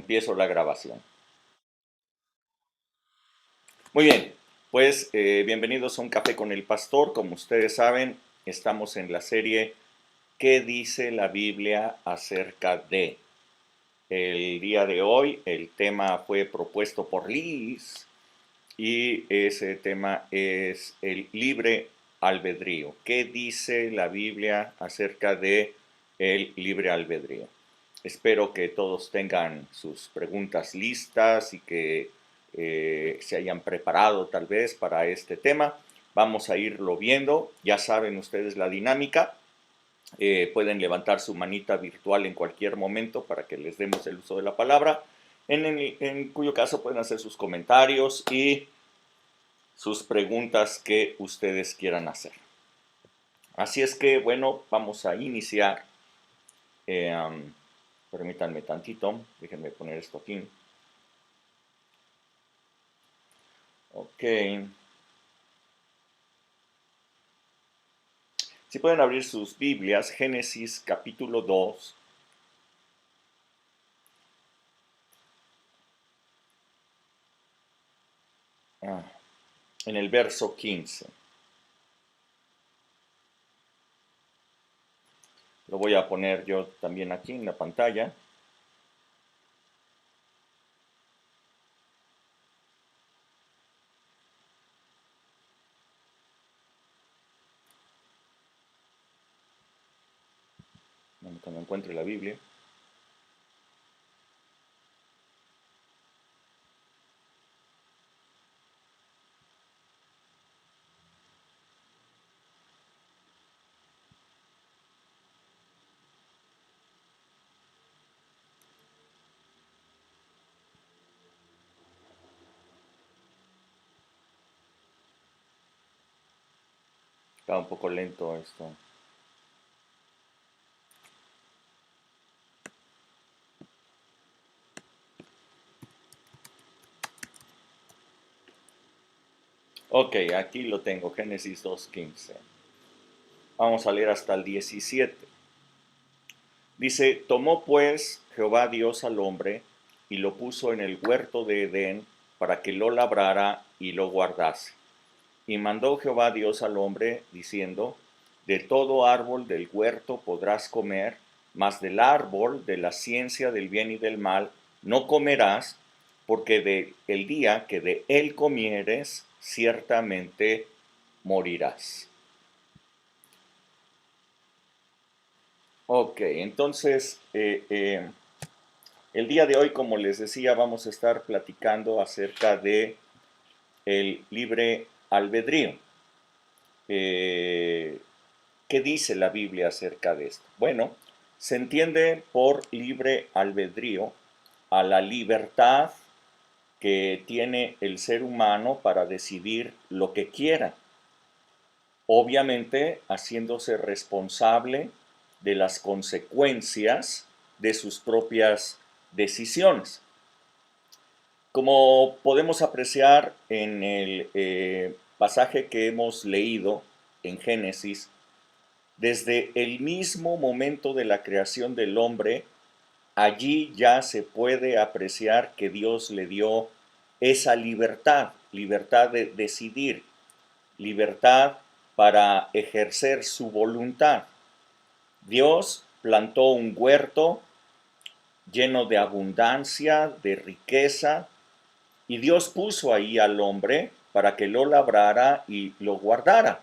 Empiezo la grabación. Muy bien, pues bienvenidos a Un Café con el Pastor. Como ustedes saben, estamos en la serie ¿Qué dice la Biblia acerca de? El día de hoy el tema fue propuesto por Liz y ese tema es el libre albedrío. ¿Qué dice la Biblia acerca de el libre albedrío? Espero que todos tengan sus preguntas listas y que se hayan preparado tal vez para este tema. Vamos a irlo viendo. Ya saben ustedes la dinámica. Pueden levantar su manita virtual en cualquier momento para que les demos el uso de la palabra, en cuyo caso pueden hacer sus comentarios y sus preguntas que ustedes quieran hacer. Así es que, bueno, vamos a iniciar. Permítanme tantito, déjenme poner esto aquí. Ok. Si pueden abrir sus Biblias, Génesis capítulo 2. En el verso 15. Lo voy a poner yo también aquí en la pantalla. Cuando encuentre la Biblia. Está un poco lento esto. Ok, aquí lo tengo, Génesis 2:15. Vamos a leer hasta el 17. Dice, tomó pues Jehová Dios al hombre y lo puso en el huerto de Edén para que lo labrara y lo guardase. Y mandó Jehová Dios al hombre, diciendo, de todo árbol del huerto podrás comer, mas del árbol de la ciencia del bien y del mal no comerás, porque el día que de él comieres, ciertamente morirás. Ok, entonces, el día de hoy, como les decía, vamos a estar platicando acerca de el libre albedrío. ¿Qué dice la Biblia acerca de esto? Bueno, se entiende por libre albedrío a la libertad que tiene el ser humano para decidir lo que quiera, obviamente haciéndose responsable de las consecuencias de sus propias decisiones. Como podemos apreciar en el pasaje que hemos leído en Génesis, desde el mismo momento de la creación del hombre, allí ya se puede apreciar que Dios le dio esa libertad, libertad de decidir, libertad para ejercer su voluntad. Dios plantó un huerto lleno de abundancia, de riqueza, y Dios puso ahí al hombre para que lo labrara y lo guardara.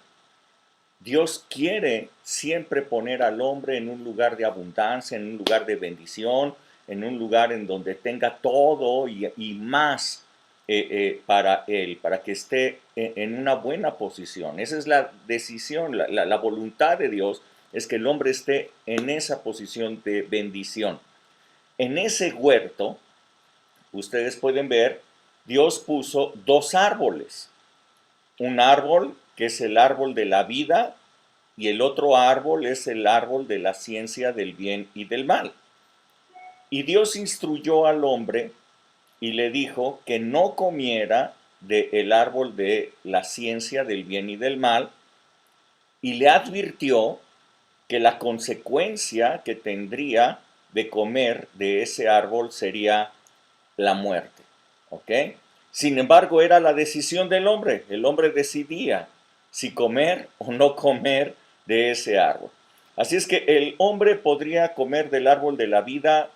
Dios quiere siempre poner al hombre en un lugar de abundancia, en un lugar de bendición, en un lugar en donde tenga todo y más para él, para que esté en una buena posición. Esa es la decisión, la voluntad de Dios es que el hombre esté en esa posición de bendición. En ese huerto, ustedes pueden ver, Dios puso dos árboles. Un árbol que es el árbol de la vida y el otro árbol es el árbol de la ciencia del bien y del mal. Y Dios instruyó al hombre y le dijo que no comiera del árbol de la ciencia del bien y del mal, y le advirtió que la consecuencia que tendría de comer de ese árbol sería la muerte. ¿Ok? Sin embargo, era la decisión del hombre. El hombre decidía si comer o no comer de ese árbol. Así es que el hombre podría comer del árbol de la vida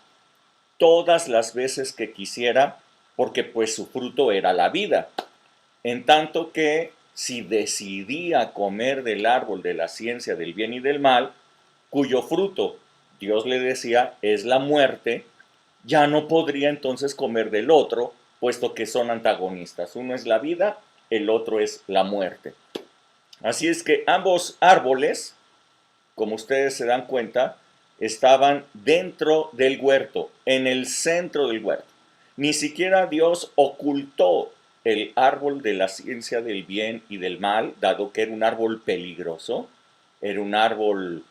todas las veces que quisiera, porque pues su fruto era la vida. En tanto que si decidía comer del árbol de la ciencia del bien y del mal, cuyo fruto Dios le decía es la muerte, ya no podría entonces comer del otro, puesto que son antagonistas. Uno es la vida, el otro es la muerte. Así es que ambos árboles, como ustedes se dan cuenta, estaban dentro del huerto, en el centro del huerto. Ni siquiera Dios ocultó el árbol de la ciencia del bien y del mal, dado que era un árbol peligroso, era un árbol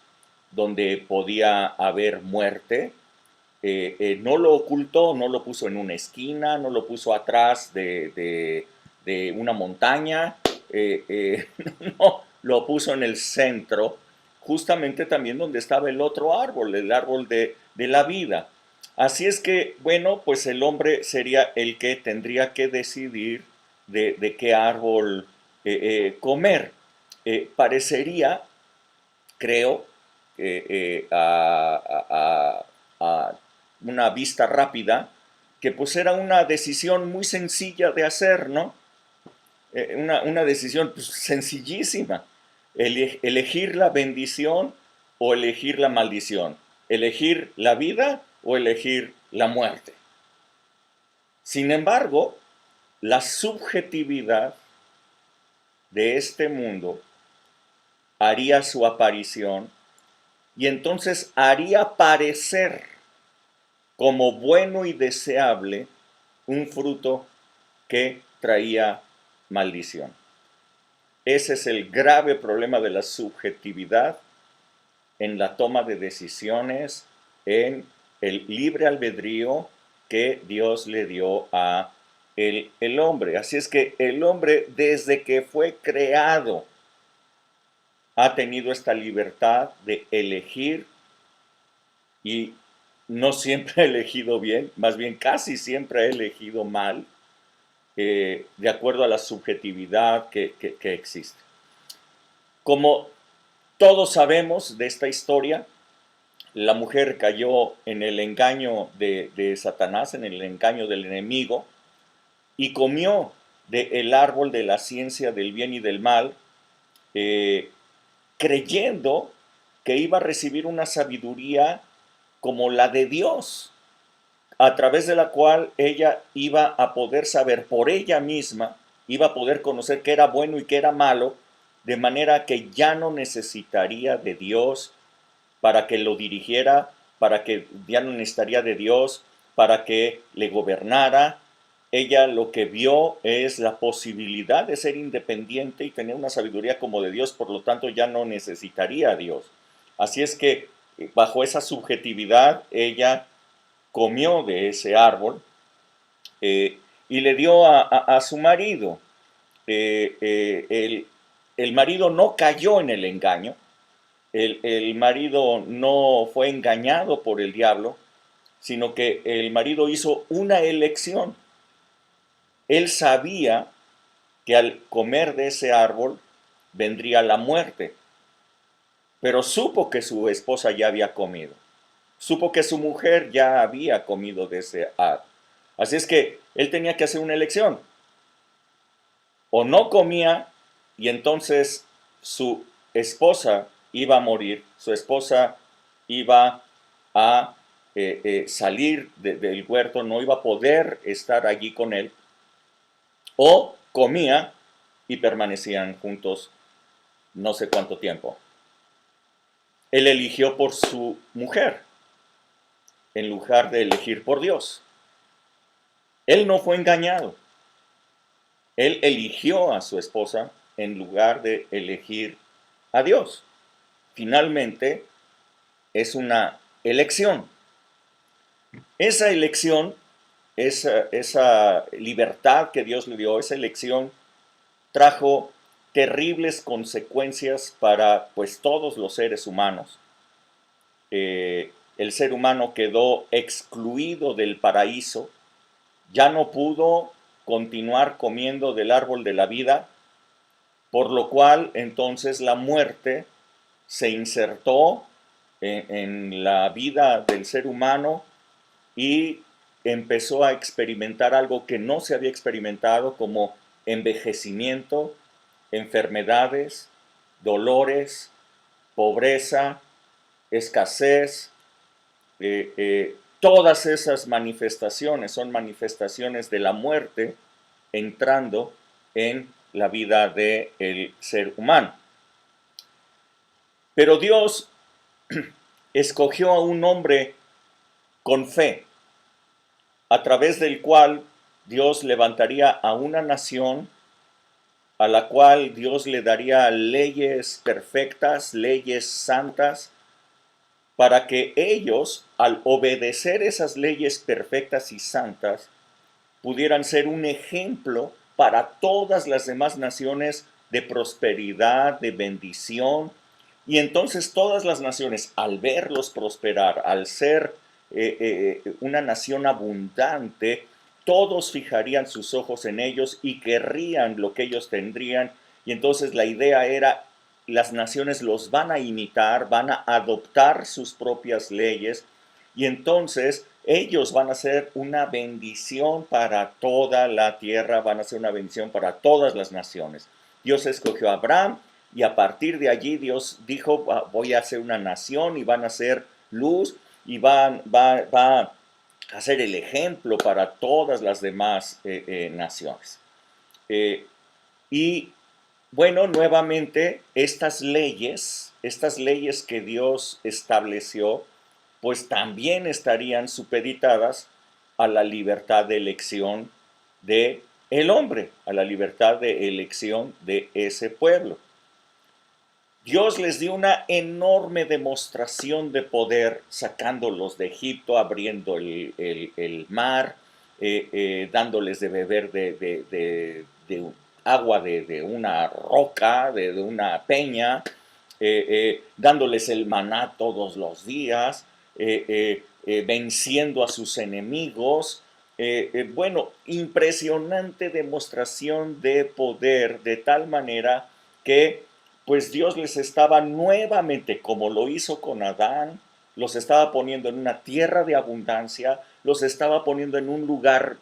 donde podía haber muerte. No lo ocultó, no lo puso en una esquina, no lo puso atrás de una montaña, no, lo puso en el centro, justamente también donde estaba el otro árbol, el árbol de la vida. Así es que, bueno, pues el hombre sería el que tendría que decidir de qué árbol comer. Parecería, creo, a una vista rápida, que pues era una decisión muy sencilla de hacer, ¿no? Una decisión pues, sencillísima. Elegir la bendición o elegir la maldición. Elegir la vida o elegir la muerte. Sin embargo, la subjetividad de este mundo haría su aparición y entonces haría parecer como bueno y deseable un fruto que traía maldición. Ese es el grave problema de la subjetividad en la toma de decisiones, en el libre albedrío que Dios le dio a el hombre. Así es que el hombre, desde que fue creado, ha tenido esta libertad de elegir y no siempre ha elegido bien, más bien casi siempre ha elegido mal, de acuerdo a la subjetividad que existe. Como todos sabemos de esta historia, la mujer cayó en el engaño de Satanás, en el engaño del enemigo, y comió del árbol de la ciencia del bien y del mal, eh, creyendo que iba a recibir una sabiduría como la de Dios, a través de la cual ella iba a poder saber por ella misma, iba a poder conocer qué era bueno y qué era malo, de manera que ya no necesitaría de Dios para que lo dirigiera, para que ya no necesitaría de Dios para que le gobernara. Ella lo que vio es la posibilidad de ser independiente y tener una sabiduría como de Dios, por lo tanto ya no necesitaría a Dios. Así es que bajo esa subjetividad ella comió de ese árbol, y le dio a su marido. El marido no cayó en el engaño, el marido no fue engañado por el diablo, sino que el marido hizo una elección. Él sabía que al comer de ese árbol vendría la muerte, pero supo que su esposa ya había comido. Supo que su mujer ya había comido de ese árbol. Así es que él tenía que hacer una elección. O no comía y entonces su esposa iba a morir, su esposa iba a salir del huerto, no iba a poder estar allí con él, o comía y permanecían juntos no sé cuánto tiempo. Él eligió por su mujer en lugar de elegir por Dios. Él no fue engañado. Él eligió a su esposa en lugar de elegir a Dios. Finalmente, es una elección. Esa elección, esa libertad que Dios le dio, esa elección trajo terribles consecuencias para pues todos los seres humanos. El ser humano quedó excluido del paraíso, ya no pudo continuar comiendo del árbol de la vida, por lo cual entonces la muerte se insertó en la vida del ser humano y empezó a experimentar algo que no se había experimentado, como envejecimiento, enfermedades, dolores, pobreza, escasez. Todas esas manifestaciones son manifestaciones de la muerte entrando en la vida del ser humano. Pero Dios escogió a un hombre con fe, a través del cual Dios levantaría a una nación a la cual Dios le daría leyes perfectas, leyes santas, para que ellos, al obedecer esas leyes perfectas y santas, pudieran ser un ejemplo para todas las demás naciones de prosperidad, de bendición. Y entonces todas las naciones, al verlos prosperar, al ser una nación abundante, todos fijarían sus ojos en ellos y querrían lo que ellos tendrían. Y entonces la idea era, las naciones los van a imitar, van a adoptar sus propias leyes, y entonces ellos van a ser una bendición para toda la tierra, van a ser una bendición para todas las naciones. Dios escogió a Abraham y a partir de allí Dios dijo, voy a hacer una nación y van a ser luz y va a ser el ejemplo para todas las demás naciones. Y bueno, nuevamente estas leyes que Dios estableció, pues también estarían supeditadas a la libertad de elección de el hombre, a la libertad de elección de ese pueblo. Dios les dio una enorme demostración de poder, sacándolos de Egipto, abriendo el mar, dándoles de beber de agua de una roca, de una peña, dándoles el maná todos los días, venciendo a sus enemigos. Bueno, impresionante demostración de poder, de tal manera que pues Dios les estaba nuevamente, como lo hizo con Adán, los estaba poniendo en una tierra de abundancia, los estaba poniendo en un lugar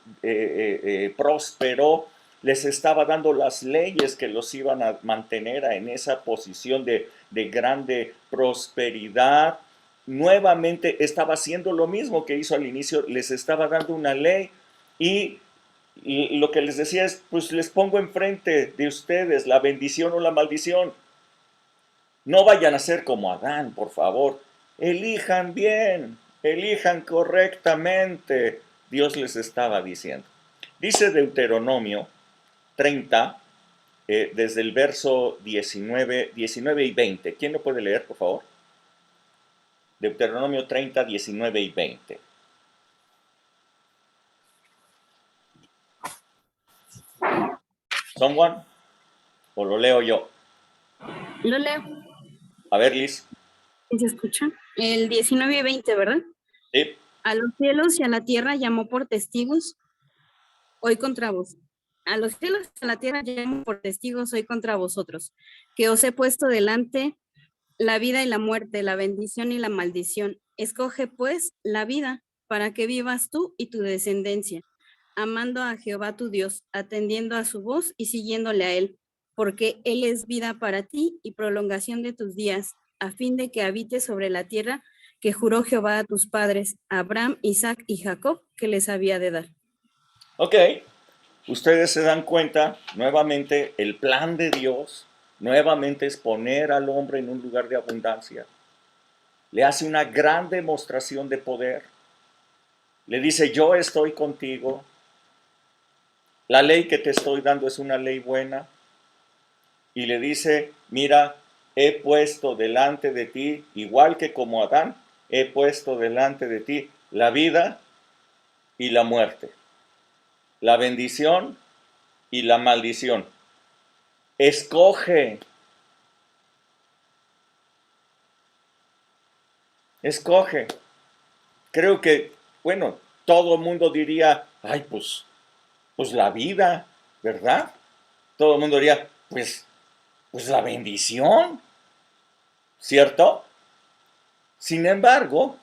próspero, les estaba dando las leyes que los iban a mantener en esa posición de grande prosperidad. Nuevamente estaba haciendo lo mismo que hizo al inicio, les estaba dando una ley y lo que les decía es, pues les pongo enfrente de ustedes la bendición o la maldición. No vayan a ser como Adán, por favor. Elijan bien, elijan correctamente. Dios les estaba diciendo. Dice Deuteronomio 30, desde el verso 19 y 20. ¿Quién lo puede leer, por favor? Deuteronomio 30, 19 y 20. ¿Someone? ¿O lo leo yo? Lo leo. A ver, Liz. ¿Se escucha? El 19 y 20, ¿verdad? Sí. A los cielos y a la tierra llamó por testigos hoy contra vos. A los cielos y a la tierra llamo por testigos hoy contra vosotros, que os he puesto delante la vida y la muerte, la bendición y la maldición. Escoge pues la vida para que vivas tú y tu descendencia, amando a Jehová tu Dios, atendiendo a su voz y siguiéndole a él, porque él es vida para ti y prolongación de tus días, a fin de que habites sobre la tierra que juró Jehová a tus padres, Abraham, Isaac y Jacob, que les había de dar. Ok. Ustedes se dan cuenta, nuevamente, el plan de Dios, nuevamente es poner al hombre en un lugar de abundancia. Le hace una gran demostración de poder. Le dice, yo estoy contigo. La ley que te estoy dando es una ley buena. Y le dice, mira, he puesto delante de ti, igual que como Adán, he puesto delante de ti la vida y la muerte, la bendición y la maldición. Escoge, escoge. Creo que, bueno, todo el mundo diría, ay, pues la vida, ¿verdad? Todo el mundo diría, pues la bendición, ¿cierto? Sin embargo,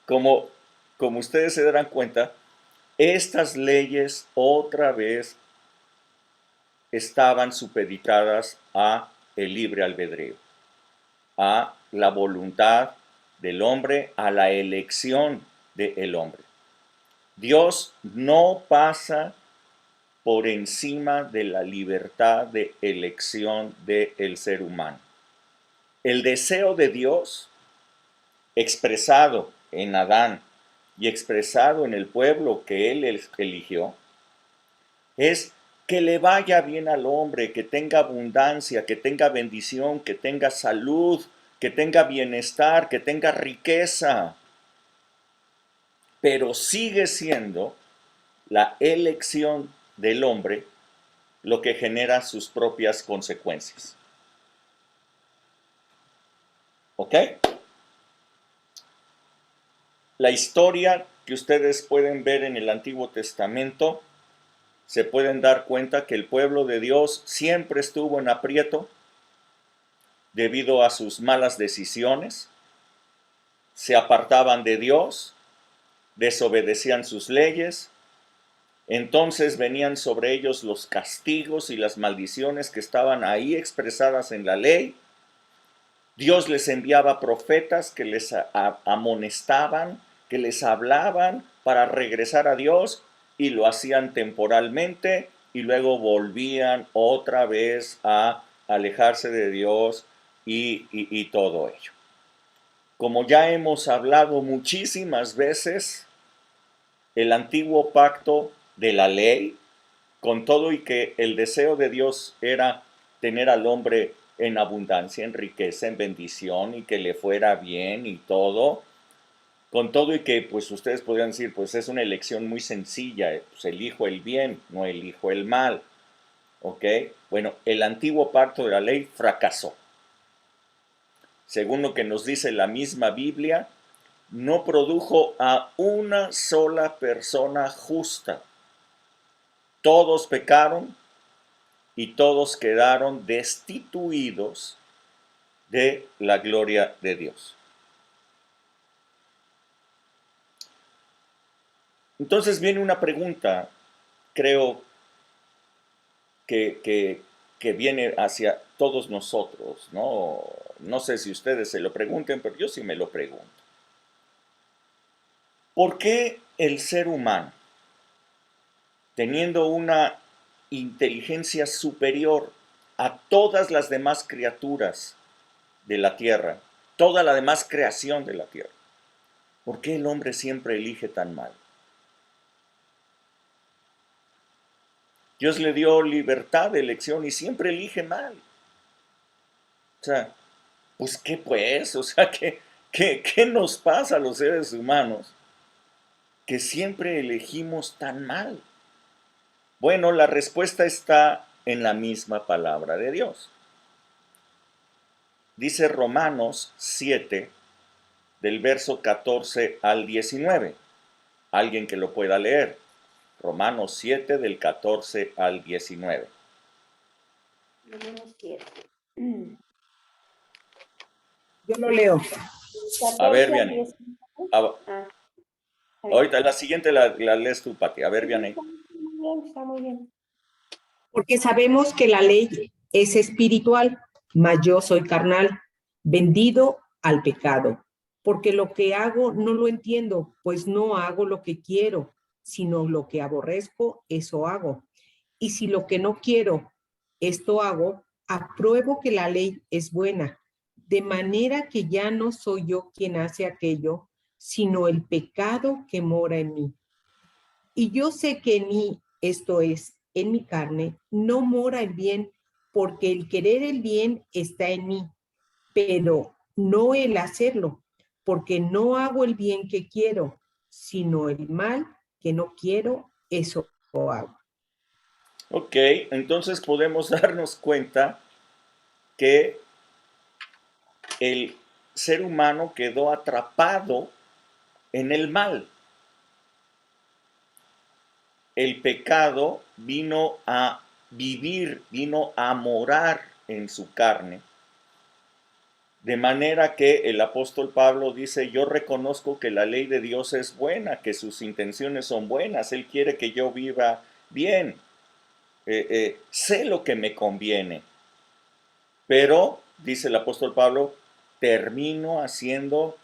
como, como ustedes se darán cuenta, estas leyes otra vez estaban supeditadas a el libre albedrío, a la voluntad del hombre, a la elección del hombre. Dios no pasa por encima de la libertad de elección del ser humano. El deseo de Dios, expresado en Adán y expresado en el pueblo que él eligió, es que le vaya bien al hombre, que tenga abundancia, que tenga bendición, que tenga salud, que tenga bienestar, que tenga riqueza. Pero sigue siendo la elección del hombre lo que genera sus propias consecuencias. ¿Ok? La historia que ustedes pueden ver en el Antiguo Testamento, se pueden dar cuenta que el pueblo de Dios siempre estuvo en aprieto debido a sus malas decisiones, se apartaban de Dios, desobedecían sus leyes, entonces venían sobre ellos los castigos y las maldiciones que estaban ahí expresadas en la ley. Dios les enviaba profetas que les amonestaban, que les hablaban para regresar a Dios, y lo hacían temporalmente y luego volvían otra vez a alejarse de Dios y todo ello. Como ya hemos hablado muchísimas veces, el antiguo pacto de la ley, con todo y que el deseo de Dios era tener al hombre en abundancia, en riqueza, en bendición y que le fuera bien y todo, con todo y que pues ustedes podrían decir, pues es una elección muy sencilla, pues elijo el bien, no elijo el mal, ¿ok? Bueno, el antiguo pacto de la ley fracasó. Según lo que nos dice la misma Biblia, no produjo a una sola persona justa. Todos pecaron y todos quedaron destituidos de la gloria de Dios. Entonces viene una pregunta, creo que viene hacia todos nosotros, ¿no? No sé si ustedes se lo pregunten, pero yo sí me lo pregunto. ¿Por qué el ser humano, teniendo una inteligencia superior a todas las demás criaturas de la tierra, toda la demás creación de la tierra, por qué el hombre siempre elige tan mal? Dios le dio libertad de elección y siempre elige mal. O sea, pues ¿qué pues? O sea, ¿qué nos pasa a los seres humanos que siempre elegimos tan mal? Bueno, la respuesta está en la misma palabra de Dios. Dice Romanos 7, del verso 14 al 19. Alguien que lo pueda leer. Romanos 7, del 14 al 19. Romanos 7. Yo lo leo. A ver, 14 al Vianney. 19. Ah, Ah, a ver. ahorita la siguiente la lees tú, Pati. A ver, Vianney. Está muy bien. Porque sabemos que la ley es espiritual, mas yo soy carnal, vendido al pecado. Porque lo que hago no lo entiendo, pues no hago lo que quiero, sino lo que aborrezco, eso hago. Y si lo que no quiero, esto hago, apruebo que la ley es buena, de manera que ya no soy yo quien hace aquello, sino el pecado que mora en mí. Y yo sé que en mí, esto es, en mi carne, no mora el bien, porque el querer el bien está en mí, pero no el hacerlo, porque no hago el bien que quiero, sino el mal que no quiero, eso hago. Ok, entonces podemos darnos cuenta que el ser humano quedó atrapado en el mal. el pecado vino a vivir, vino a morar en su carne. De manera que el apóstol Pablo dice, yo reconozco que la ley de Dios es buena, que sus intenciones son buenas, Él quiere que yo viva bien, sé lo que me conviene, pero, dice el apóstol Pablo, termino haciendo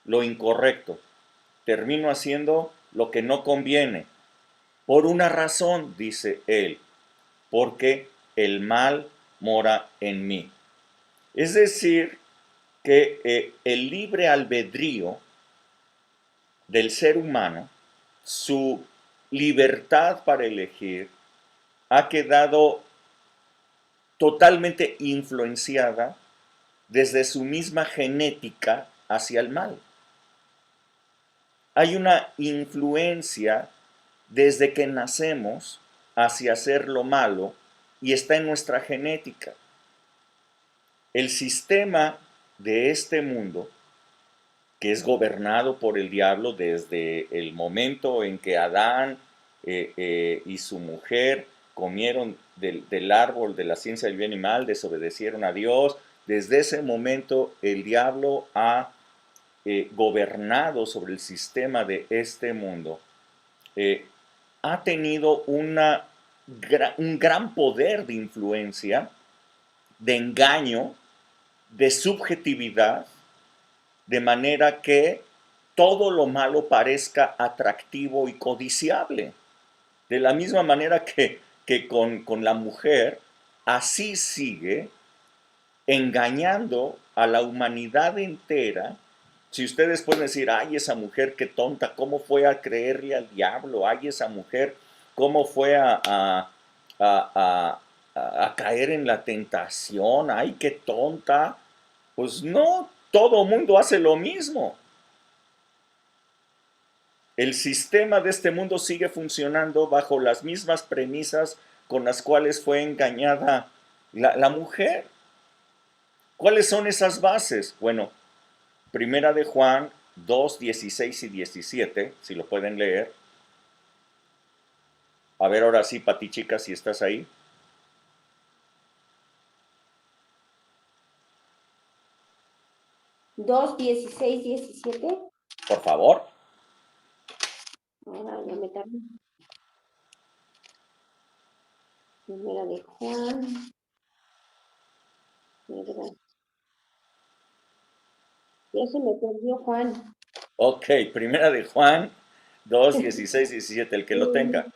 lo incorrecto, termino haciendo lo que no conviene, por una razón, dice él, porque el mal mora en mí. Es decir, que el libre albedrío del ser humano, su libertad para elegir, ha quedado totalmente influenciada desde su misma genética hacia el mal. Hay una influencia desde que nacemos hacia hacer lo malo y está en nuestra genética. El sistema de este mundo, que es gobernado por el diablo desde el momento en que Adán y su mujer comieron del árbol de la ciencia del bien y mal, desobedecieron a Dios, desde ese momento el diablo ha gobernado sobre el sistema de este mundo, ha tenido un gran poder de influencia, de engaño, de subjetividad, de manera que todo lo malo parezca atractivo y codiciable. De la misma manera que con la mujer, así sigue engañando a la humanidad entera. Si ustedes pueden decir, ay, esa mujer qué tonta, ¿cómo fue a creerle al diablo? Ay, esa mujer, ¿cómo fue a caer en la tentación? Ay, qué tonta. Pues no, todo mundo hace lo mismo. El sistema de este mundo sigue funcionando bajo las mismas premisas con las cuales fue engañada la mujer. ¿Cuáles son esas bases? Bueno, Primera de Juan 2, 16 y 17, si lo pueden leer. A ver, ahora sí, Pati Chica, si estás ahí. 2, 16, 17. Por favor. Ahora ya me tardé. Primera de Juan. ¿Verdad? Ya se me perdió Juan. Ok, Primera de Juan 2, 16 y 17, el que lo tenga.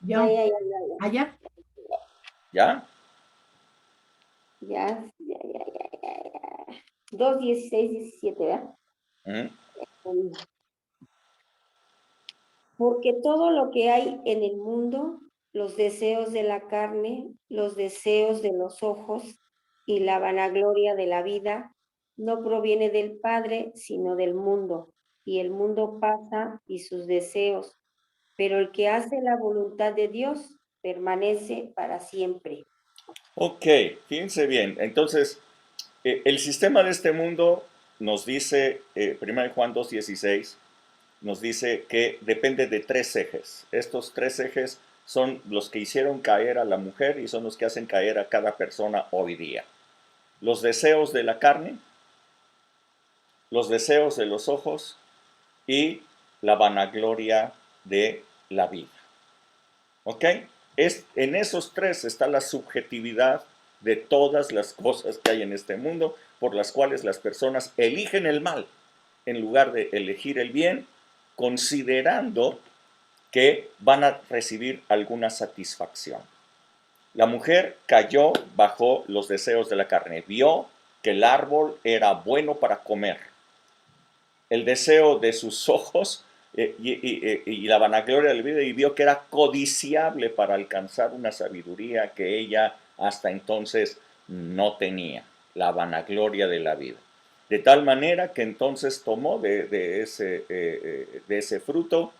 Ya, ya, ya, ya, Allá. ¿Ya? ya, ya, ya, ya, ya, ya. 2, 16, 17, ¿verdad? ¿Mm? Porque todo lo que hay en el mundo, los deseos de la carne, los deseos de los ojos y la vanagloria de la vida, no proviene del Padre, sino del mundo. Y el mundo pasa y sus deseos, pero el que hace la voluntad de Dios permanece para siempre. Ok, fíjense bien. Entonces, el sistema de este mundo nos dice, 1 Juan 2:16, nos dice que depende de tres ejes. Estos tres ejes son los que hicieron caer a la mujer y son los que hacen caer a cada persona hoy día. Los deseos de la carne, los deseos de los ojos y la vanagloria de la vida. ¿Ok? En esos tres está la subjetividad de todas las cosas que hay en este mundo, por las cuales las personas eligen el mal en lugar de elegir el bien, considerando que van a recibir alguna satisfacción. La mujer cayó bajo los deseos de la carne, vio que el árbol era bueno para comer. El deseo de sus ojos y la vanagloria de la vida, y vio que era codiciable para alcanzar una sabiduría que ella hasta entonces no tenía, la vanagloria de la vida. De tal manera que entonces tomó de ese fruto,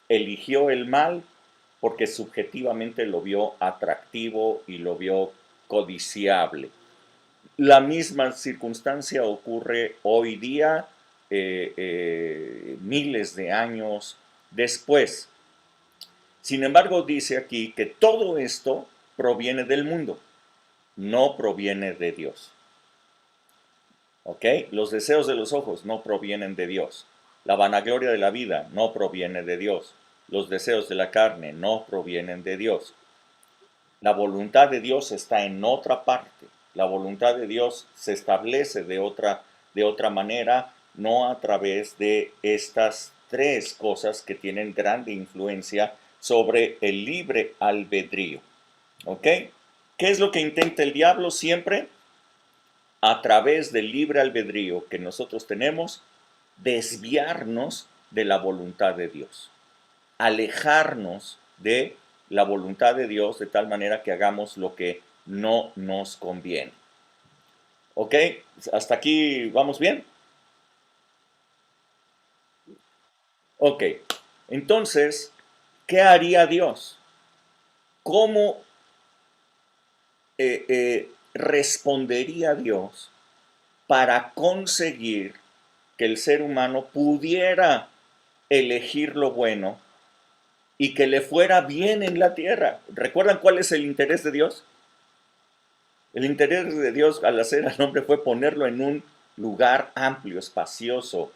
eligió el mal porque subjetivamente lo vio atractivo y lo vio codiciable. La misma circunstancia ocurre hoy día, miles de años después. Sin embargo, dice aquí que todo esto proviene del mundo, no proviene de Dios. ¿Ok? Los deseos de los ojos no provienen de Dios. La vanagloria de la vida no proviene de Dios. Los deseos de la carne no provienen de Dios. La voluntad de Dios está en otra parte. La voluntad de Dios se establece de otra manera, no a través de estas tres cosas que tienen grande influencia sobre el libre albedrío. ¿Ok? ¿Qué es lo que intenta el diablo siempre? A través del libre albedrío que nosotros tenemos, desviarnos de la voluntad de Dios, alejarnos de la voluntad de Dios de tal manera que hagamos lo que no nos conviene. ¿Ok? ¿Hasta aquí vamos bien? Ok. Entonces, ¿qué haría Dios? ¿Cómo respondería Dios para conseguir que el ser humano pudiera elegir lo bueno y que le fuera bien en la tierra? ¿Recuerdan cuál es el interés de Dios? El interés de Dios al hacer al hombre fue ponerlo en un lugar amplio, espacioso,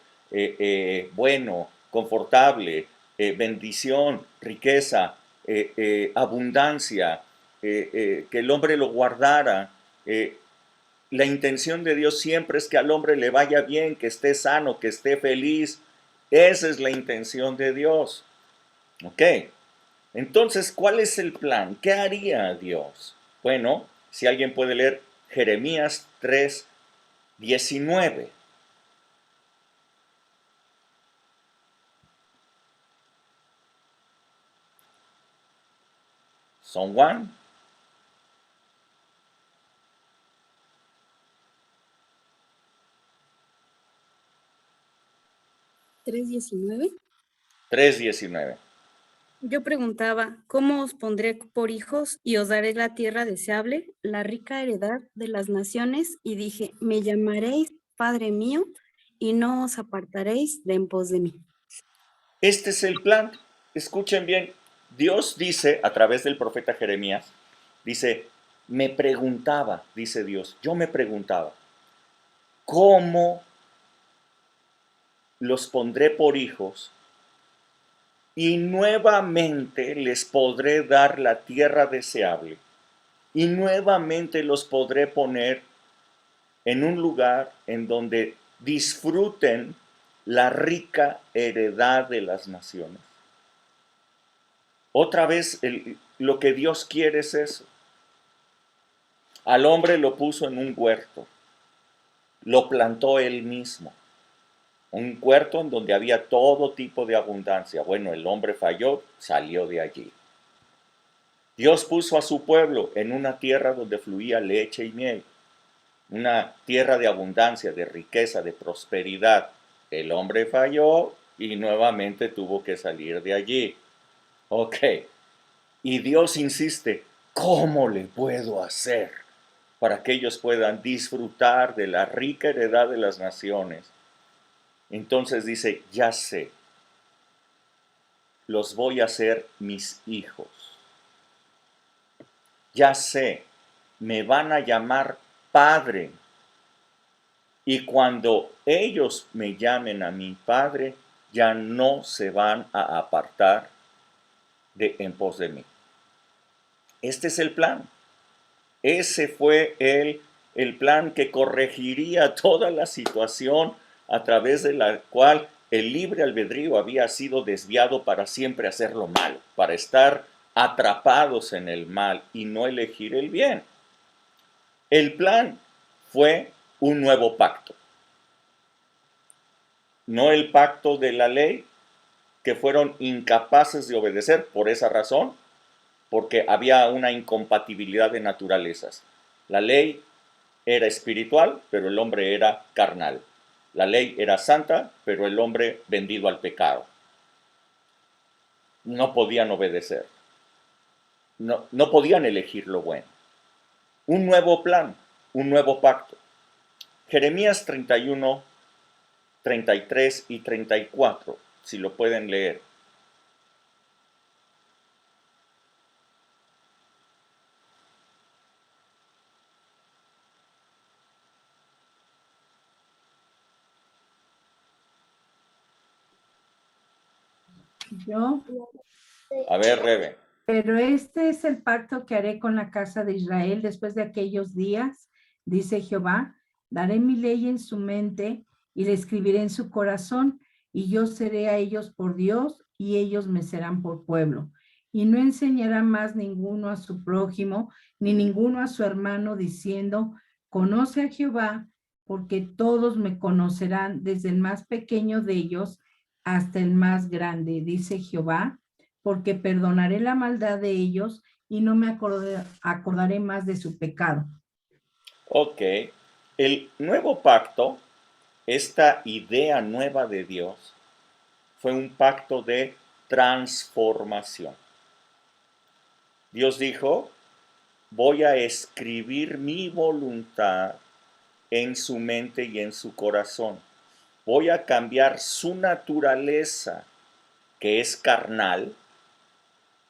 bueno, confortable, bendición, riqueza, abundancia, que el hombre lo guardara. La intención de Dios siempre es que al hombre le vaya bien, que esté sano, que esté feliz. Esa es la intención de Dios. ¿Ok? Entonces, ¿cuál es el plan? ¿Qué haría Dios? Bueno, si alguien puede leer Jeremías 3:19. ¿Someone? ¿3:19? 3:19. Yo preguntaba, ¿cómo os pondré por hijos y os daré la tierra deseable, la rica heredad de las naciones? Y dije, me llamaréis Padre mío y no os apartaréis de en pos de mí. Este es el plan. Escuchen bien. Dios dice a través del profeta Jeremías, dice, me preguntaba, dice Dios, yo me preguntaba, ¿cómo los pondré por hijos y nuevamente les podré dar la tierra deseable y nuevamente los podré poner en un lugar en donde disfruten la rica heredad de las naciones? Otra vez, lo que Dios quiere es eso. Al hombre lo puso en un huerto, lo plantó él mismo, un huerto en donde había todo tipo de abundancia. Bueno, el hombre falló, salió de allí. Dios puso a su pueblo en una tierra donde fluía leche y miel, una tierra de abundancia, de riqueza, de prosperidad. El hombre falló y nuevamente tuvo que salir de allí. Ok, y Dios insiste, ¿cómo le puedo hacer para que ellos puedan disfrutar de la rica heredad de las naciones? Entonces dice, ya sé, los voy a hacer mis hijos. Ya sé, me van a llamar Padre. Y cuando ellos me llamen a mi Padre, ya no se van a apartar de en pos de mí. Este es el plan. Ese fue el plan que corregiría toda la situación a través de la cual el libre albedrío había sido desviado para siempre hacer lo malo, para estar atrapados en el mal y no elegir el bien. El plan fue un nuevo pacto. No el pacto de la ley, que fueron incapaces de obedecer por esa razón, porque había una incompatibilidad de naturalezas. La ley era espiritual, pero el hombre era carnal. La ley era santa, pero el hombre vendido al pecado. No podían obedecer. No podían elegir lo bueno. Un nuevo plan, un nuevo pacto. Jeremías 31, 33 y 34, si lo pueden leer. Yo, A ver, Rebe. pero este es el pacto que haré con la casa de Israel después de aquellos días, dice Jehová. Daré mi ley en su mente y la escribiré en su corazón, y yo seré a ellos por Dios y ellos me serán por pueblo. Y no enseñará más ninguno a su prójimo, ni ninguno a su hermano, diciendo, conoce a Jehová, porque todos me conocerán, desde el más pequeño de ellos hasta el más grande, dice Jehová, porque perdonaré la maldad de ellos y no me acordaré más de su pecado. Ok. El nuevo pacto, esta idea nueva de Dios, fue un pacto de transformación. Dios dijo, voy a escribir mi voluntad en su mente y en su corazón. Voy a cambiar su naturaleza, que es carnal,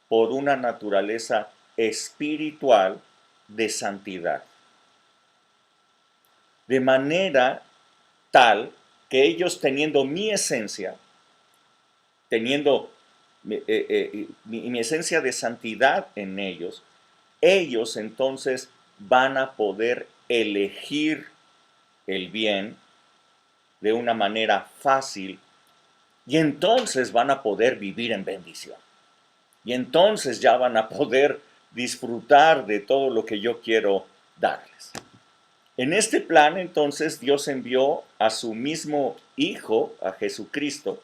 por una naturaleza espiritual de santidad. De manera tal que ellos, teniendo mi esencia, teniendo mi esencia de santidad en ellos entonces van a poder elegir el bien de una manera fácil y entonces van a poder vivir en bendición. Y entonces ya van a poder disfrutar de todo lo que yo quiero darles. En este plan, entonces, Dios envió a su mismo Hijo, a Jesucristo,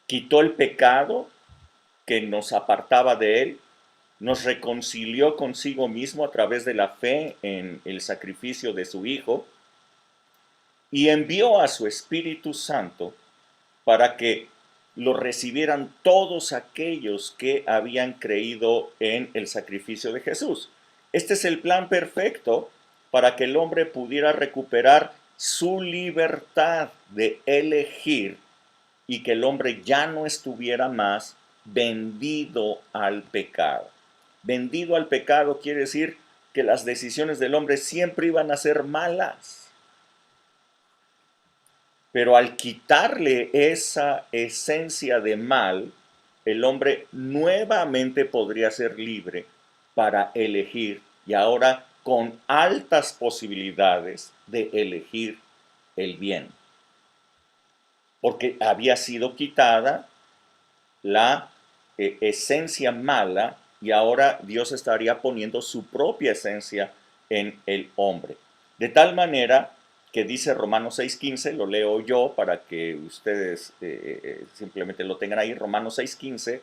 quitó el pecado que nos apartaba de Él, nos reconcilió consigo mismo a través de la fe en el sacrificio de su Hijo, y envió a su Espíritu Santo para que lo recibieran todos aquellos que habían creído en el sacrificio de Jesús. Este es el plan perfecto para que el hombre pudiera recuperar su libertad de elegir y que el hombre ya no estuviera más vendido al pecado. Vendido al pecado quiere decir que las decisiones del hombre siempre iban a ser malas. Pero al quitarle esa esencia de mal, el hombre nuevamente podría ser libre para elegir y ahora con altas posibilidades de elegir el bien. Porque había sido quitada la esencia mala y ahora Dios estaría poniendo su propia esencia en el hombre. De tal manera que dice Romanos 6:15, lo leo yo para que ustedes simplemente lo tengan ahí, Romanos 6:15,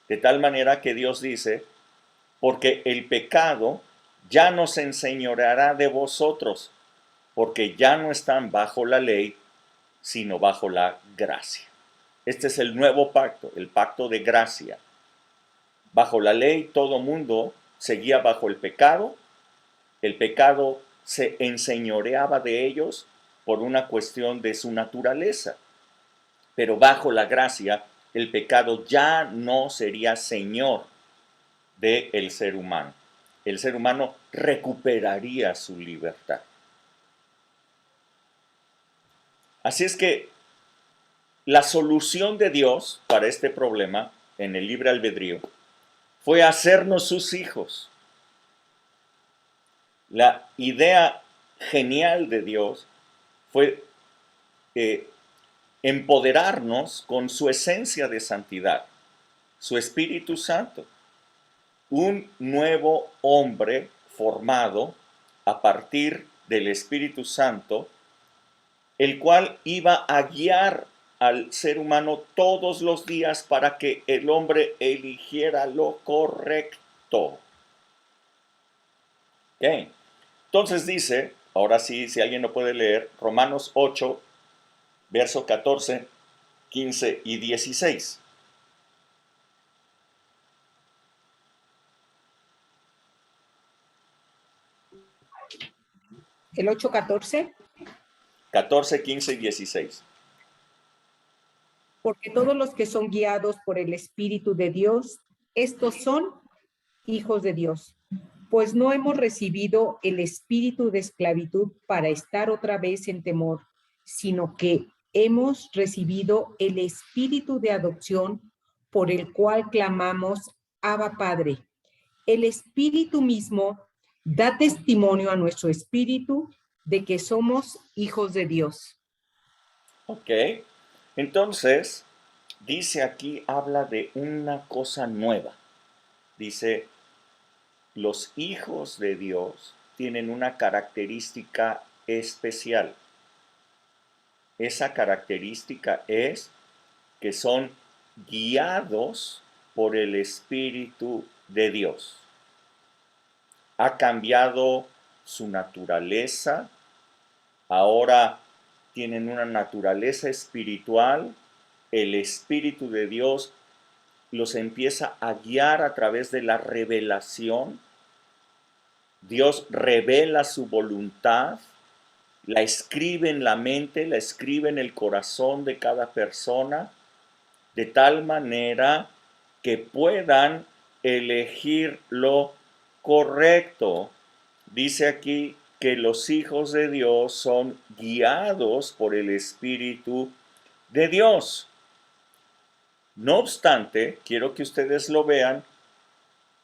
de tal manera que Dios dice, porque el pecado ya no se enseñoreará de vosotros, porque ya no están bajo la ley, sino bajo la gracia. Este es el nuevo pacto, el pacto de gracia. Bajo la ley todo mundo seguía bajo el pecado se enseñoreaba de ellos por una cuestión de su naturaleza. Pero bajo la gracia, el pecado ya no sería señor del ser humano. El ser humano recuperaría su libertad. Así es que la solución de Dios para este problema en el libre albedrío fue hacernos sus hijos. La idea genial de Dios fue empoderarnos con su esencia de santidad, su Espíritu Santo, un nuevo hombre formado a partir del Espíritu Santo, el cual iba a guiar al ser humano todos los días para que el hombre eligiera lo correcto. Okay. Entonces dice, ahora sí, si alguien no puede leer, Romanos 8, verso 14, 15 y 16. El 8:14. 14, 15 y 16. Porque todos los que son guiados por el Espíritu de Dios, estos son hijos de Dios. Pues no hemos recibido el espíritu de esclavitud para estar otra vez en temor, sino que hemos recibido el espíritu de adopción, por el cual clamamos, Abba Padre. El Espíritu mismo da testimonio a nuestro espíritu de que somos hijos de Dios. Ok, entonces, dice aquí, habla de una cosa nueva. Dice, los hijos de Dios tienen una característica especial. Esa característica es que son guiados por el Espíritu de Dios. Ha cambiado su naturaleza, ahora tienen una naturaleza espiritual, el Espíritu de Dios los empieza a guiar a través de la revelación. Dios revela su voluntad, la escribe en la mente, la escribe en el corazón de cada persona, de tal manera que puedan elegir lo correcto. Dice aquí que los hijos de Dios son guiados por el Espíritu de Dios. No obstante, quiero que ustedes lo vean,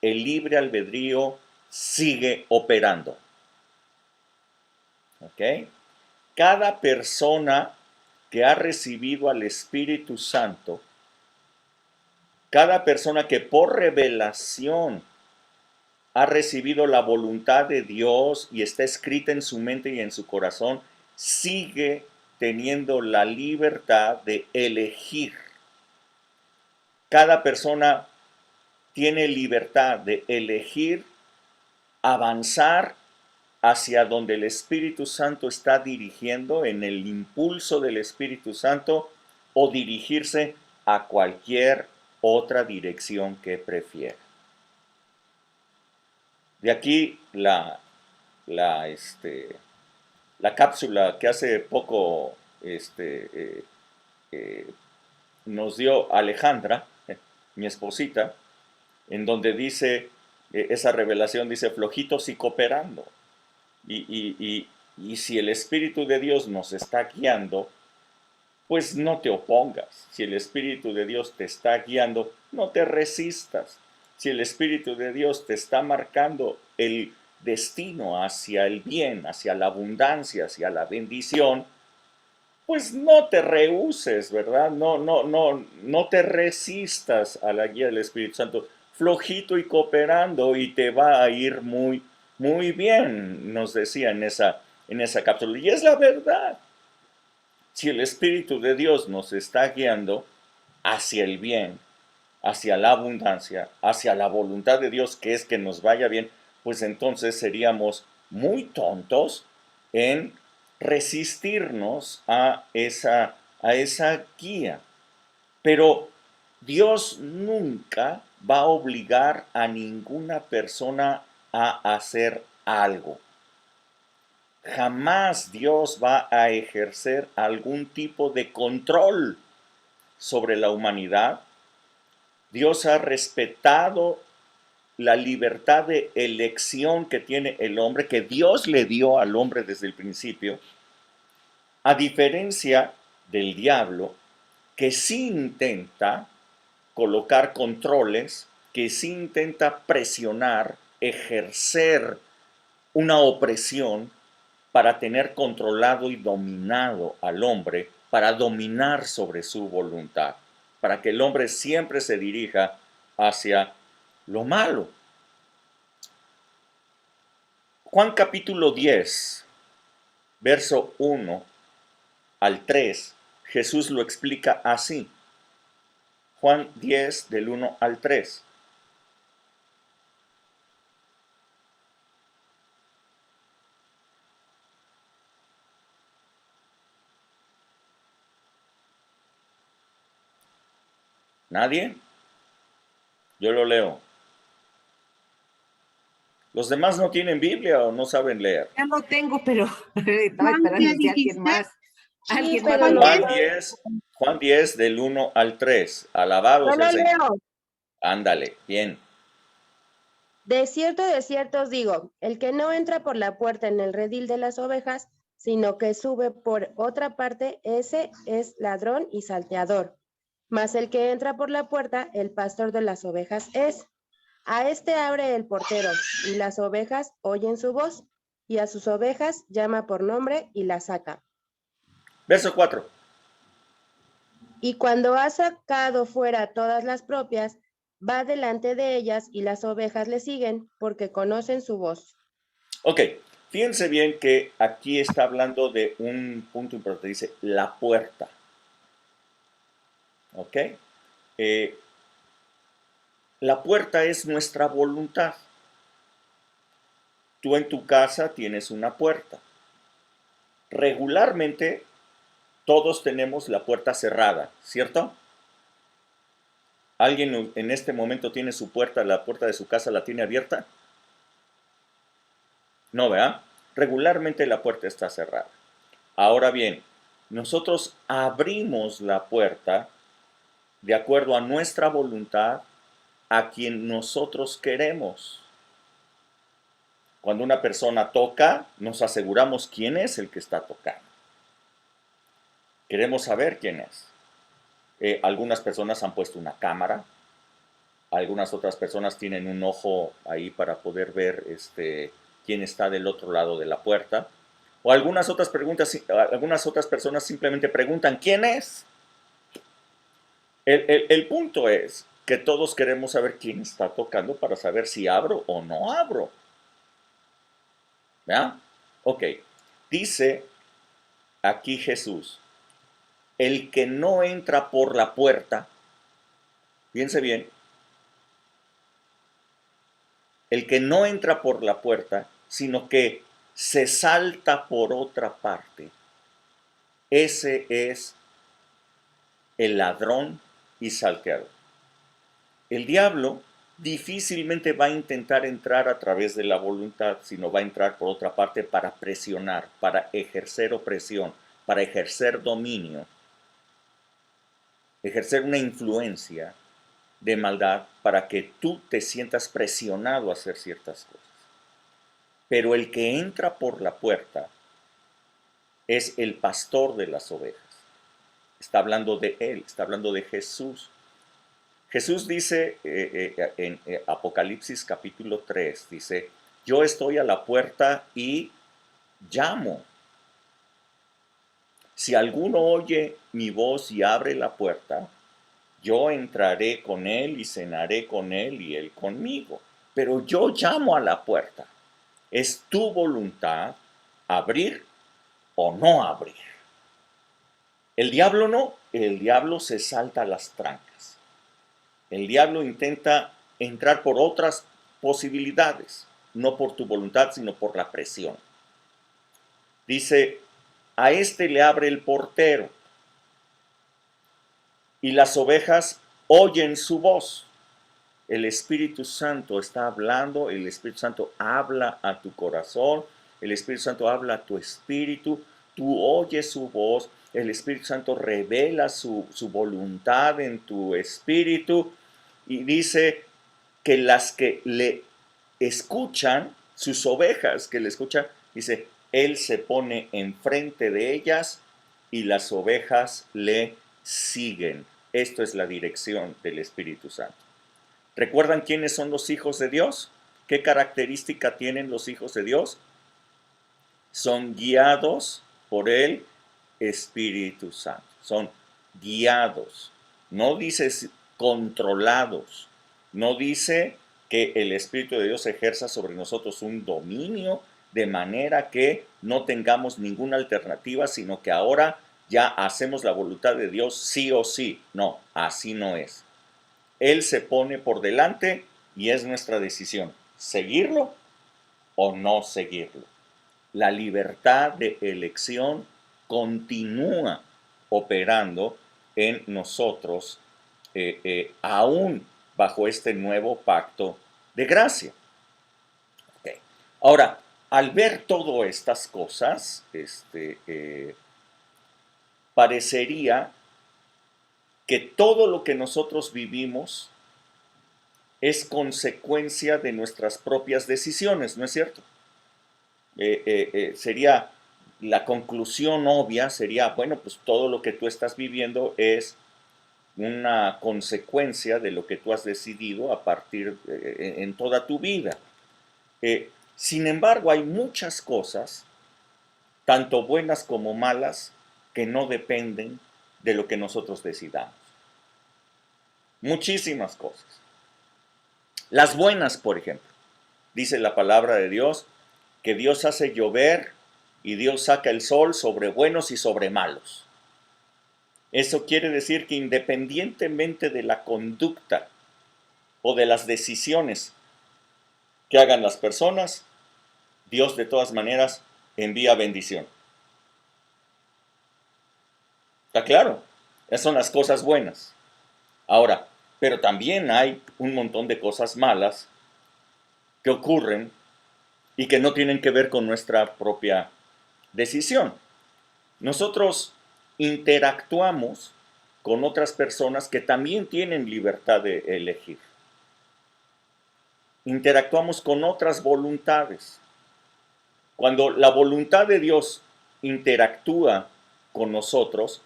el libre albedrío sigue operando. ¿Ok? Cada persona que ha recibido al Espíritu Santo, cada persona que por revelación ha recibido la voluntad de Dios y está escrita en su mente y en su corazón, sigue teniendo la libertad de elegir. Cada persona tiene libertad de elegir avanzar hacia donde el Espíritu Santo está dirigiendo, en el impulso del Espíritu Santo, o dirigirse a cualquier otra dirección que prefiera. De aquí la cápsula que hace poco nos dio Alejandra, mi esposita, en donde dice, esa revelación dice, flojitos y cooperando. Y si el Espíritu de Dios nos está guiando, pues no te opongas. Si el Espíritu de Dios te está guiando, no te resistas. Si el Espíritu de Dios te está marcando el destino hacia el bien, hacia la abundancia, hacia la bendición, pues no te rehúses, ¿verdad? No te resistas a la guía del Espíritu Santo. Flojito y cooperando y te va a ir muy bien, nos decía en esa cápsula. Y es la verdad. Si el Espíritu de Dios nos está guiando hacia el bien, hacia la abundancia, hacia la voluntad de Dios, que es que nos vaya bien, pues entonces seríamos muy tontos en resistirnos a esa guía. Pero Dios nunca va a obligar a ninguna persona a hacer algo. Jamás Dios va a ejercer algún tipo de control sobre la humanidad. Dios ha respetado la libertad de elección que tiene el hombre, que Dios le dio al hombre desde el principio, a diferencia del diablo, que sí intenta colocar controles, que sí intenta presionar, ejercer una opresión para tener controlado y dominado al hombre, para dominar sobre su voluntad, para que el hombre siempre se dirija hacia lo malo. Juan capítulo 10, verso 1 al 3, Jesús lo explica así. Juan 10, del 1 al 3. ¿Nadie? Yo lo leo. ¿Los demás no tienen Biblia o no saben leer? Ya no tengo, pero estaba esperando si alguien más. Sí, Alguien pero más. Juan 10, del 1 al 3. Alabado sea el Señor. leo. Ándale, bien. De cierto os digo, el que no entra por la puerta en el redil de las ovejas, sino que sube por otra parte, ese es ladrón y salteador. Mas el que entra por la puerta, el pastor de las ovejas es. A este abre el portero, y las ovejas oyen su voz, y a sus ovejas llama por nombre y las saca. Verso 4. Y cuando ha sacado fuera todas las propias, va delante de ellas y las ovejas le siguen porque conocen su voz. Ok, fíjense bien que aquí está hablando de un punto importante, dice la puerta. Ok, la puerta es nuestra voluntad. Tú en tu casa tienes una puerta. Regularmente todos tenemos la puerta cerrada, ¿cierto? ¿Alguien en este momento tiene su puerta, la puerta de su casa la tiene abierta? No, ¿verdad? Regularmente la puerta está cerrada. Ahora bien, nosotros abrimos la puerta de acuerdo a nuestra voluntad a quien nosotros queremos. Cuando una persona toca, nos aseguramos quién es el que está tocando. Queremos saber quién es. Algunas personas han puesto una cámara, algunas otras personas tienen un ojo ahí para poder ver quién está del otro lado de la puerta. O algunas otras personas simplemente preguntan quién es. El punto es que todos queremos saber quién está tocando para saber si abro o no abro. ¿Ya? Ok. Dice aquí Jesús, el que no entra por la puerta, piense bien, el que no entra por la puerta, sino que se salta por otra parte, ese es el ladrón y salteador. El diablo difícilmente va a intentar entrar a través de la voluntad, sino va a entrar por otra parte para presionar, para ejercer opresión, para ejercer dominio, ejercer una influencia de maldad para que tú te sientas presionado a hacer ciertas cosas. Pero el que entra por la puerta es el pastor de las ovejas. Está hablando de él, está hablando de Jesús. Jesús dice en Apocalipsis capítulo 3, dice, yo estoy a la puerta y llamo. Si alguno oye mi voz y abre la puerta, yo entraré con él y cenaré con él y él conmigo. Pero yo llamo a la puerta. Es tu voluntad abrir o no abrir. El diablo no, el diablo se salta las trancas. El diablo intenta entrar por otras posibilidades, no por tu voluntad, sino por la presión. Dice, a este le abre el portero y las ovejas oyen su voz. El Espíritu Santo está hablando, el Espíritu Santo habla a tu corazón, el Espíritu Santo habla a tu espíritu, tú oyes su voz, el Espíritu Santo revela su voluntad en tu espíritu y dice que las que le escuchan, sus ovejas que le escuchan, dice, él se pone enfrente de ellas y las ovejas le siguen. Esto es la dirección del Espíritu Santo. ¿Recuerdan quiénes son los hijos de Dios? ¿Qué característica tienen los hijos de Dios? Son guiados por el Espíritu Santo. Son guiados. No dice controlados. No dice que el Espíritu de Dios ejerza sobre nosotros un dominio de manera que no tengamos ninguna alternativa, sino que ahora ya hacemos la voluntad de Dios sí o sí. No, así no es. Él se pone por delante y es nuestra decisión, seguirlo o no seguirlo. La libertad de elección continúa operando en nosotros, aún bajo este nuevo pacto de gracia. Okay. Ahora, al ver todas estas cosas, parecería que todo lo que nosotros vivimos es consecuencia de nuestras propias decisiones, ¿no es cierto? Sería la conclusión obvia, sería, bueno, pues todo lo que tú estás viviendo es una consecuencia de lo que tú has decidido a partir en toda tu vida. Sin embargo, hay muchas cosas, tanto buenas como malas, que no dependen de lo que nosotros decidamos. Muchísimas cosas. Las buenas, por ejemplo, dice la palabra de Dios, que Dios hace llover y Dios saca el sol sobre buenos y sobre malos. Eso quiere decir que independientemente de la conducta o de las decisiones que hagan las personas, Dios de todas maneras envía bendición. ¿Está claro? Esas son las cosas buenas. Ahora, pero también hay un montón de cosas malas que ocurren y que no tienen que ver con nuestra propia decisión. Nosotros interactuamos con otras personas que también tienen libertad de elegir. Interactuamos con otras voluntades. Cuando la voluntad de Dios interactúa con nosotros,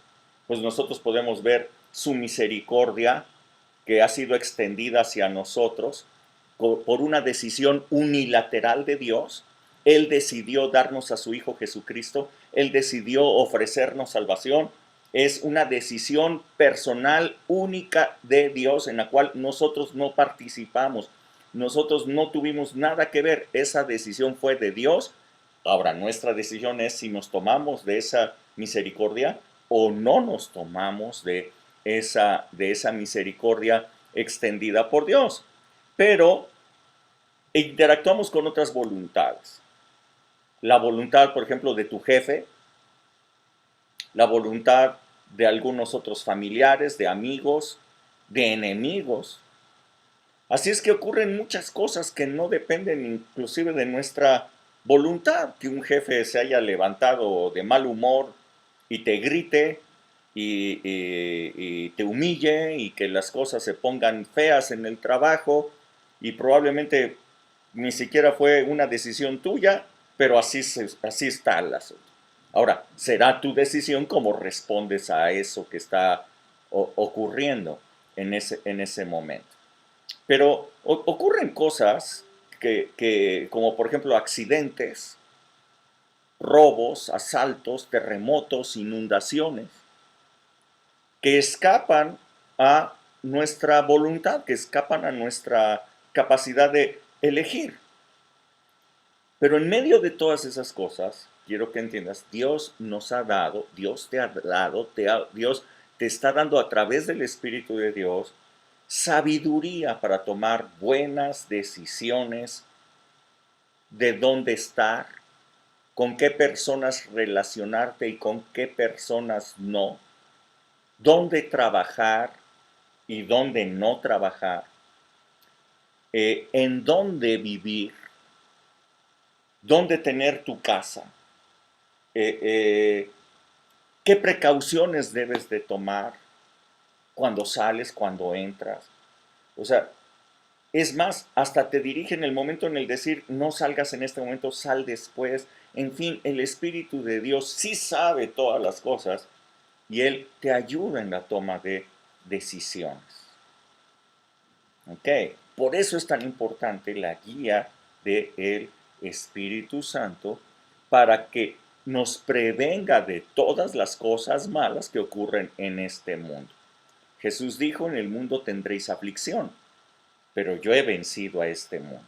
pues nosotros podemos ver su misericordia que ha sido extendida hacia nosotros por una decisión unilateral de Dios. Él decidió darnos a su Hijo Jesucristo, Él decidió ofrecernos salvación. Es una decisión personal única de Dios en la cual nosotros no participamos. Nosotros no tuvimos nada que ver. Esa decisión fue de Dios. Ahora, nuestra decisión es si nos tomamos de esa misericordia o no nos tomamos de esa misericordia extendida por Dios. Pero interactuamos con otras voluntades. La voluntad, por ejemplo, de tu jefe, la voluntad de algunos otros familiares, de amigos, de enemigos. Así es que ocurren muchas cosas que no dependen inclusive de nuestra voluntad. Que un jefe se haya levantado de mal humor y te grite y te humille y que las cosas se pongan feas en el trabajo y probablemente ni siquiera fue una decisión tuya, pero así está el asunto. Ahora, será tu decisión cómo respondes a eso que está ocurriendo en ese momento. Pero ocurren cosas como por ejemplo accidentes, robos, asaltos, terremotos, inundaciones, que escapan a nuestra voluntad, que escapan a nuestra capacidad de elegir. Pero en medio de todas esas cosas, quiero que entiendas, Dios nos ha dado, Dios te ha dado, Dios te está dando a través del Espíritu de Dios sabiduría para tomar buenas decisiones de dónde estar, con qué personas relacionarte y con qué personas no, dónde trabajar y dónde no trabajar, en dónde vivir, dónde tener tu casa, qué precauciones debes de tomar cuando sales, cuando entras. O sea, es más, hasta te dirige en el momento en el decir, no salgas en este momento, sal después. En fin, el Espíritu de Dios sí sabe todas las cosas y Él te ayuda en la toma de decisiones. ¿Ok? Por eso es tan importante la guía del Espíritu Santo para que nos prevenga de todas las cosas malas que ocurren en este mundo. Jesús dijo, en el mundo tendréis aflicción, pero yo he vencido a este mundo.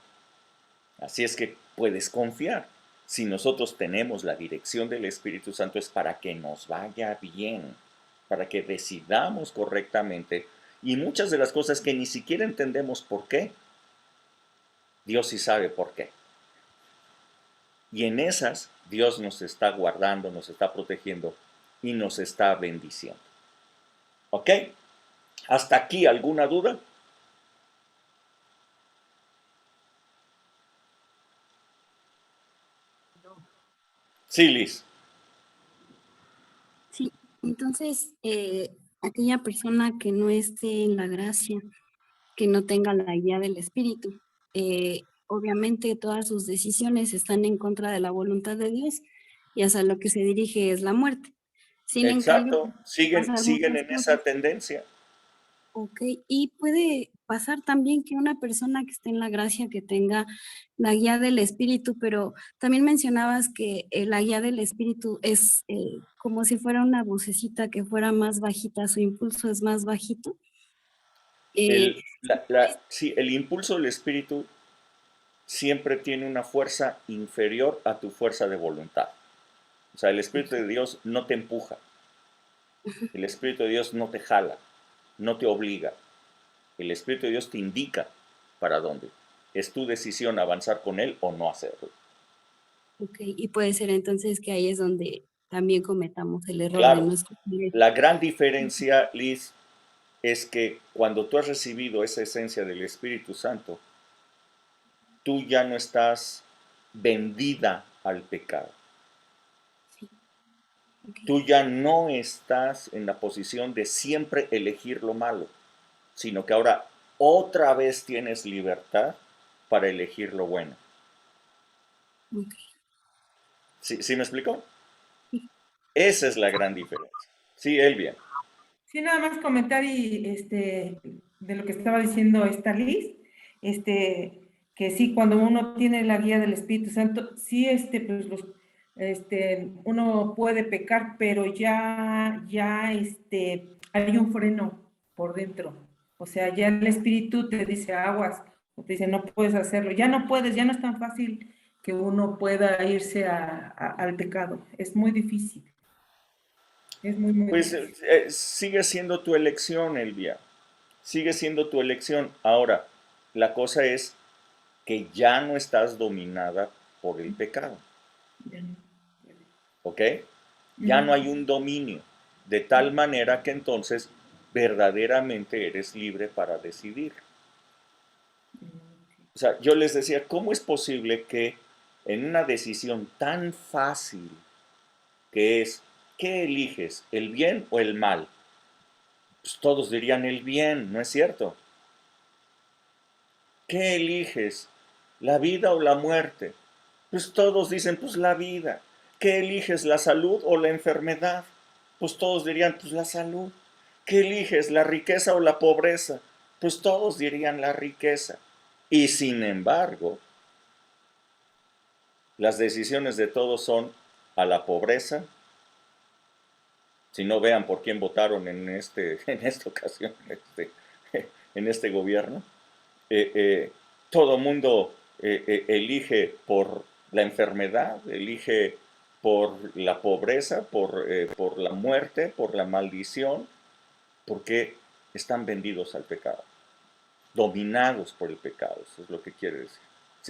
Así es que puedes confiar. Si nosotros tenemos la dirección del Espíritu Santo es para que nos vaya bien, para que decidamos correctamente. Y muchas de las cosas que ni siquiera entendemos por qué, Dios sí sabe por qué. Y en esas, Dios nos está guardando, nos está protegiendo y nos está bendiciendo. ¿Ok? ¿Hasta aquí alguna duda? Sí, Liz. Sí, entonces, aquella persona que no esté en la gracia, que no tenga la guía del Espíritu, obviamente todas sus decisiones están en contra de la voluntad de Dios y hacia lo que se dirige es la muerte. Sin en cambio, Exacto. Siguen en esa tendencia. Ok, y puede pasar también que una persona que esté en la gracia, que tenga la guía del Espíritu, pero también mencionabas que la guía del Espíritu es como si fuera una vocecita que fuera más bajita, su impulso es más bajito. Sí, el impulso del espíritu siempre tiene una fuerza inferior a tu fuerza de voluntad. O sea, el Espíritu de Dios no te empuja. El Espíritu de Dios no te jala, no te obliga. El Espíritu de Dios te indica para dónde. Es tu decisión avanzar con Él o no hacerlo. Ok, y puede ser entonces que ahí es donde también cometamos el error de Claro, no escuchar. la gran diferencia, Liz, es que cuando tú has recibido esa esencia del Espíritu Santo, tú ya no estás vendida al pecado. Ok, Tú ya no estás en la posición de siempre elegir lo malo, sino que ahora otra vez tienes libertad para elegir lo bueno. ok. ¿Sí me explico? Esa es la gran diferencia. Sí, Elvia. Sí, nada más comentar de lo que estaba diciendo esta Liz, que sí, cuando uno tiene la guía del Espíritu Santo, sí, uno puede pecar, pero hay un freno por dentro. O sea, ya el Espíritu te dice aguas, o te dice no puedes hacerlo, ya no puedes, ya no es tan fácil que uno pueda irse al pecado. Es muy difícil, es muy, muy Pues difícil. sigue siendo tu elección, Elvia. Sigue siendo tu elección. Ahora, la cosa es que ya no estás dominada por el pecado. Ya no. ¿Ok? Ya no hay un dominio. De tal manera que entonces verdaderamente eres libre para decidir. O sea, yo les decía, ¿cómo es posible que en una decisión tan fácil que es, ¿qué eliges? ¿El bien o el mal? Pues todos dirían el bien, ¿no es cierto? ¿Qué eliges? ¿La vida o la muerte? Pues todos dicen, pues la vida. ¿Qué eliges, la salud o la enfermedad? Pues todos dirían, pues la salud. ¿Qué eliges, la riqueza o la pobreza? Pues todos dirían la riqueza. Y sin embargo, las decisiones de todos son a la pobreza. Si no, vean por quién votaron en esta ocasión, en este gobierno. Todo mundo elige por la enfermedad, elige por la pobreza, por la muerte, por la maldición, porque están vendidos al pecado, dominados por el pecado, eso es lo que quiere decir.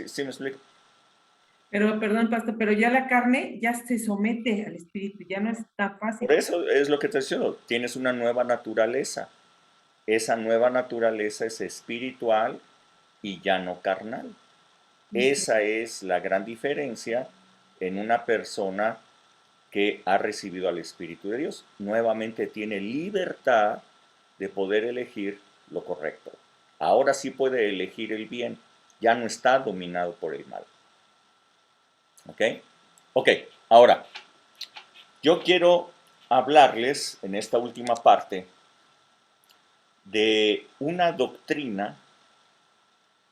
¿Sí me explico? Pero, perdón, pastor, pero ya la carne ya se somete al espíritu, ya no es tan Por fácil. eso es lo que te decía, tienes una nueva naturaleza. Esa nueva naturaleza es espiritual y ya no carnal. Esa es la gran diferencia en una persona que ha recibido al Espíritu de Dios. Nuevamente tiene libertad de poder elegir lo correcto. Ahora sí puede elegir el bien, ya no está dominado por el mal. ¿Ok? Ok, ahora, yo quiero hablarles en esta última parte de una doctrina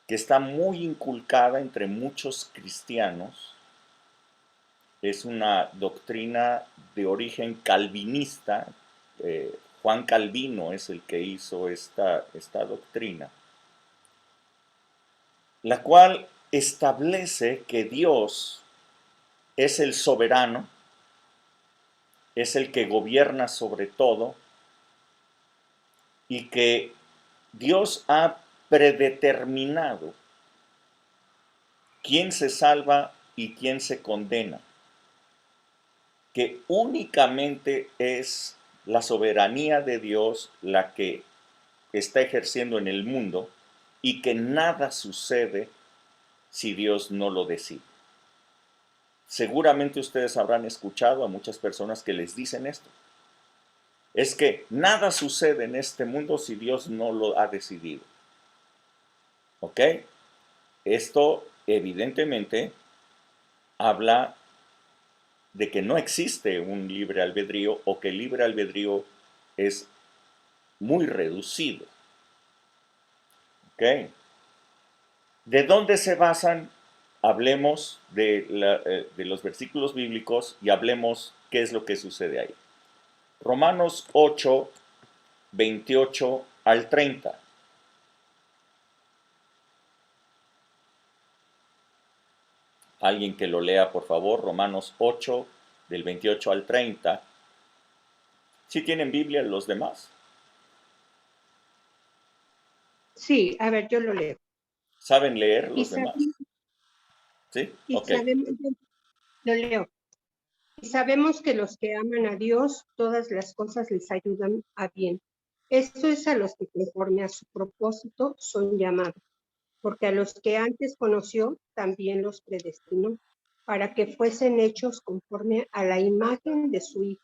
que está muy inculcada entre muchos cristianos. Es una doctrina de origen calvinista. Juan Calvino es el que hizo esta doctrina, la cual establece que Dios es el soberano, es el que gobierna sobre todo, y que Dios ha predeterminado quién se salva y quién se condena, que únicamente es la soberanía de Dios la que está ejerciendo en el mundo y que nada sucede si Dios no lo decide. Seguramente ustedes habrán escuchado a muchas personas que les dicen esto. Es que nada sucede en este mundo si Dios no lo ha decidido. ¿Ok? Esto evidentemente habla de que no existe un libre albedrío o que el libre albedrío es muy reducido. ¿Ok? ¿De dónde se basan? Hablemos de los versículos bíblicos y hablemos qué es lo que sucede ahí. Romanos 8, 28 al 30. Alguien que lo lea, por favor. Romanos 8, del 28 al 30. ¿Sí tienen Biblia los demás? Sí, a ver, yo lo leo. ¿Saben leer Y, los demás? ¿Sí? Ok. sabemos, lo leo. Y sabemos que los que aman a Dios, todas las cosas les ayudan a bien. Esto es a los que conforme a su propósito son llamados, porque a los que antes conoció, también los predestinó, para que fuesen hechos conforme a la imagen de su Hijo,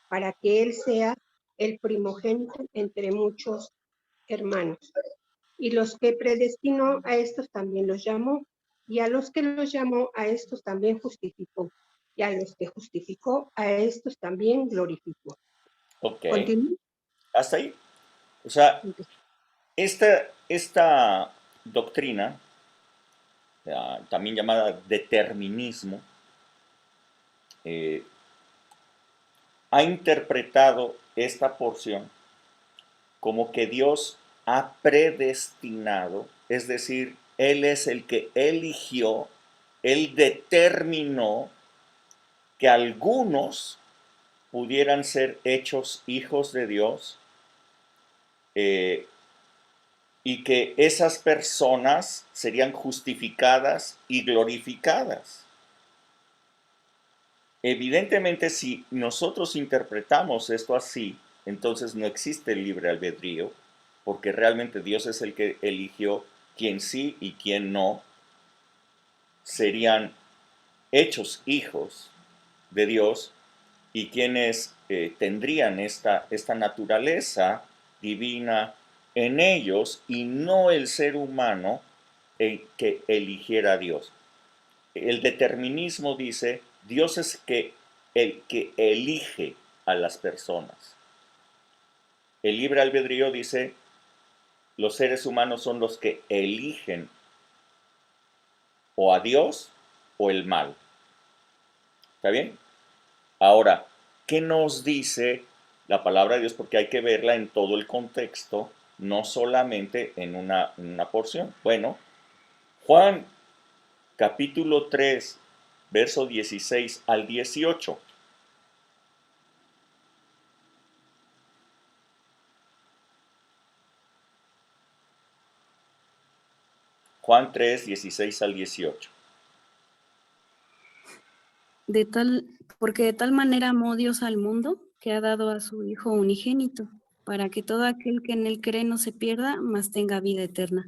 para que Él sea el primogénito entre muchos hermanos. Y los que predestinó, a estos también los llamó, y a los que los llamó, a estos también justificó, y a los que justificó, a estos también glorificó. Ok. ¿Continúo? Hasta ahí. O sea, esta doctrina, también llamada determinismo, ha interpretado esta porción como que Dios ha predestinado, es decir, Él es el que eligió, Él determinó que algunos pudieran ser hechos hijos de Dios, y que esas personas serían justificadas y glorificadas. Evidentemente, si nosotros interpretamos esto así, entonces no existe el libre albedrío, porque realmente Dios es el que eligió quién sí y quién no serían hechos hijos de Dios y quienes tendrían esta naturaleza divina en ellos y no el ser humano que eligiera a Dios. El determinismo dice, Dios es el que elige a las personas. El libre albedrío dice, los seres humanos son los que eligen o a Dios o el mal. ¿Está bien? Ahora, ¿qué nos dice la palabra de Dios? Porque hay que verla en todo el contexto, no solamente en una porción. Bueno, Juan capítulo 3, verso 16 al 18. Juan 3, 16 al 18. Porque de tal manera amó Dios al mundo, que ha dado a su Hijo unigénito, para que todo aquel que en él cree no se pierda, mas tenga vida eterna.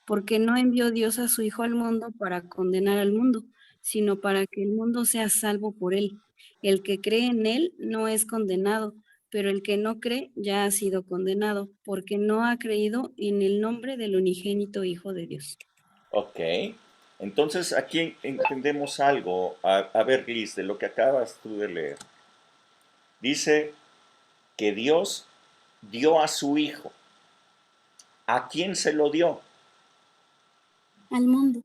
Porque no envió Dios a su Hijo al mundo para condenar al mundo, sino para que el mundo sea salvo por él. El que cree en él no es condenado, pero el que no cree ya ha sido condenado, porque no ha creído en el nombre del unigénito Hijo de Dios. Ok, entonces aquí entendemos algo. A ver, Liz, de lo que acabas tú de leer. Dice que Dios dio a su Hijo. ¿A quién se lo dio? Al mundo.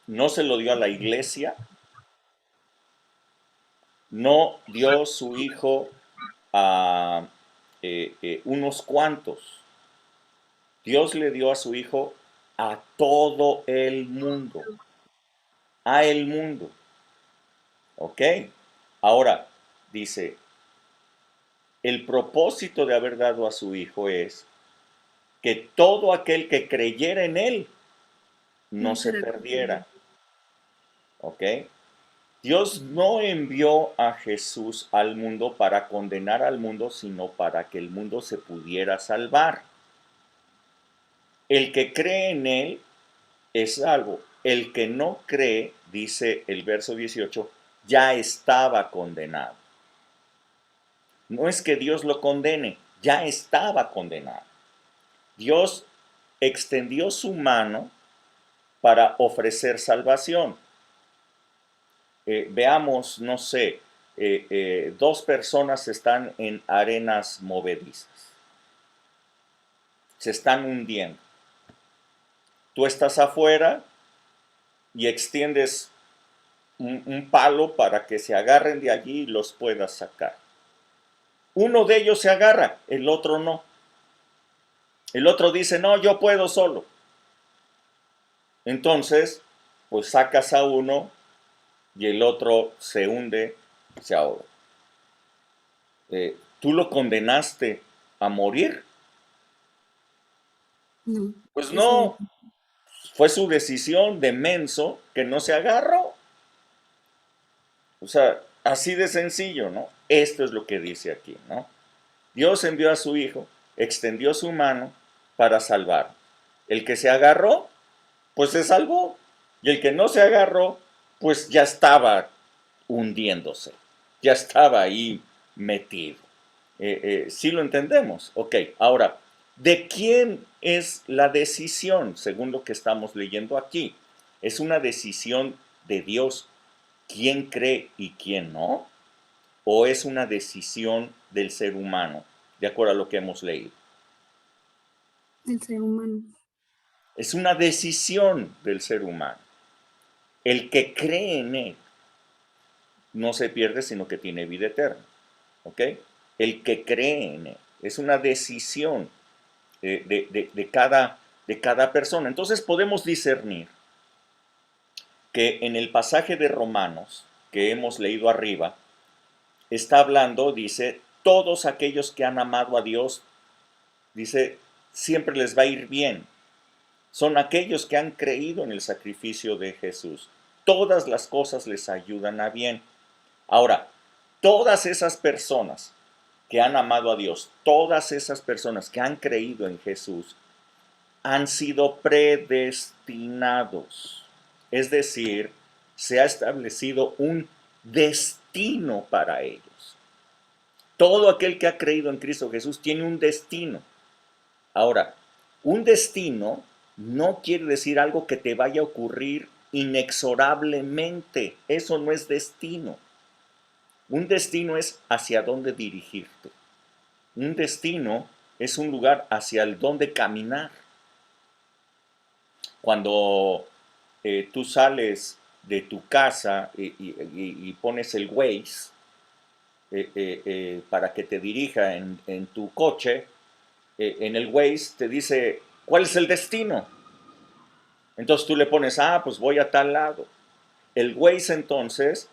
No se lo dio a la iglesia, no dio su Hijo a unos cuantos. Dios le dio a su Hijo a todo el mundo. A el mundo. ¿Ok? Ahora, dice, el propósito de haber dado a su Hijo es que todo aquel que creyera en Él no se perdiera. ¿Ok? Dios no envió a Jesús al mundo para condenar al mundo, sino para que el mundo se pudiera salvar. El que cree en Él es salvo. El que no cree, dice el verso 18, ya estaba condenado. No es que Dios lo condene, ya estaba condenado. Dios extendió su mano para ofrecer salvación. Veamos, no sé, dos personas están en arenas movedizas. Se están hundiendo. Tú estás afuera y extiendes un palo para que se agarren de allí y los puedas sacar. Uno de ellos se agarra, el otro no. El otro dice, no, yo puedo solo. Entonces, pues sacas a uno y el otro se hunde, se ahoga. ¿Tú lo condenaste a morir? No. Pues Eso no, fue su decisión de menso que no se agarró. O sea, así de sencillo, ¿no? Esto es lo que dice aquí, ¿no? Dios envió a su Hijo, extendió su mano para salvar. El que se agarró, pues se salvó. Y el que no se agarró, pues ya estaba hundiéndose. Ya estaba ahí metido. ¿Sí lo entendemos? Ok, ahora, ¿de quién es la decisión, según lo que estamos leyendo aquí? ¿Es una decisión de Dios quién cree y quién no? ¿O es una decisión del ser humano, de acuerdo a lo que hemos leído? del ser humano. Es una decisión del ser humano. El que cree en él no se pierde, sino que tiene vida eterna. ¿Ok? El que cree en él. Es una decisión de cada persona. Entonces podemos discernir que en el pasaje de Romanos que hemos leído arriba, está hablando, dice, todos aquellos que han amado a Dios, dice, siempre les va a ir bien. Son aquellos que han creído en el sacrificio de Jesús. Todas las cosas les ayudan a bien. Ahora, todas esas personas que han amado a Dios, todas esas personas que han creído en Jesús, han sido predestinados. Es decir, se ha establecido un destino para ellos. Todo aquel que ha creído en Cristo Jesús tiene un destino. Ahora, un destino no quiere decir algo que te vaya a ocurrir inexorablemente. Eso no es destino. Un destino es hacia dónde dirigirte. Un destino es un lugar hacia el dónde caminar. Cuando tú sales de tu casa y pones el Waze para que te dirija en tu coche, en el Waze te dice, ¿cuál es el destino? Entonces tú le pones, pues voy a tal lado. El Waze entonces,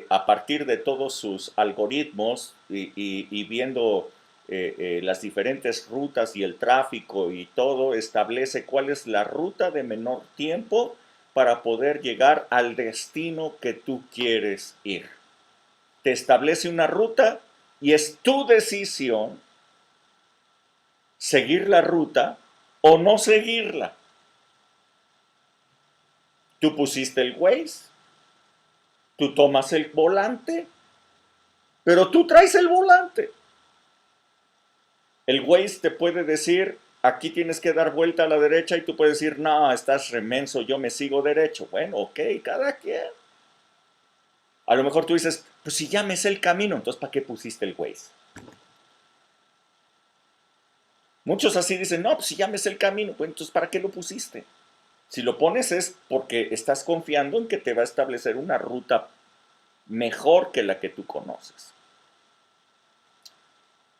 a partir de todos sus algoritmos y viendo las diferentes rutas y el tráfico y todo, establece cuál es la ruta de menor tiempo para poder llegar al destino que tú quieres ir. Te establece una ruta y es tu decisión seguir la ruta o no seguirla. Tú pusiste el Waze, tú tomas el volante, pero tú traes el volante. El Waze te puede decir, aquí tienes que dar vuelta a la derecha, y tú puedes decir, no, estás remenso, yo me sigo derecho. Bueno, ok, cada quien. A lo mejor tú dices, pues si ya me sé el camino, entonces ¿para qué pusiste el Waze? Muchos así dicen, no, pues si ya me sé el camino, pues entonces ¿para qué lo pusiste? Si lo pones es porque estás confiando en que te va a establecer una ruta mejor que la que tú conoces.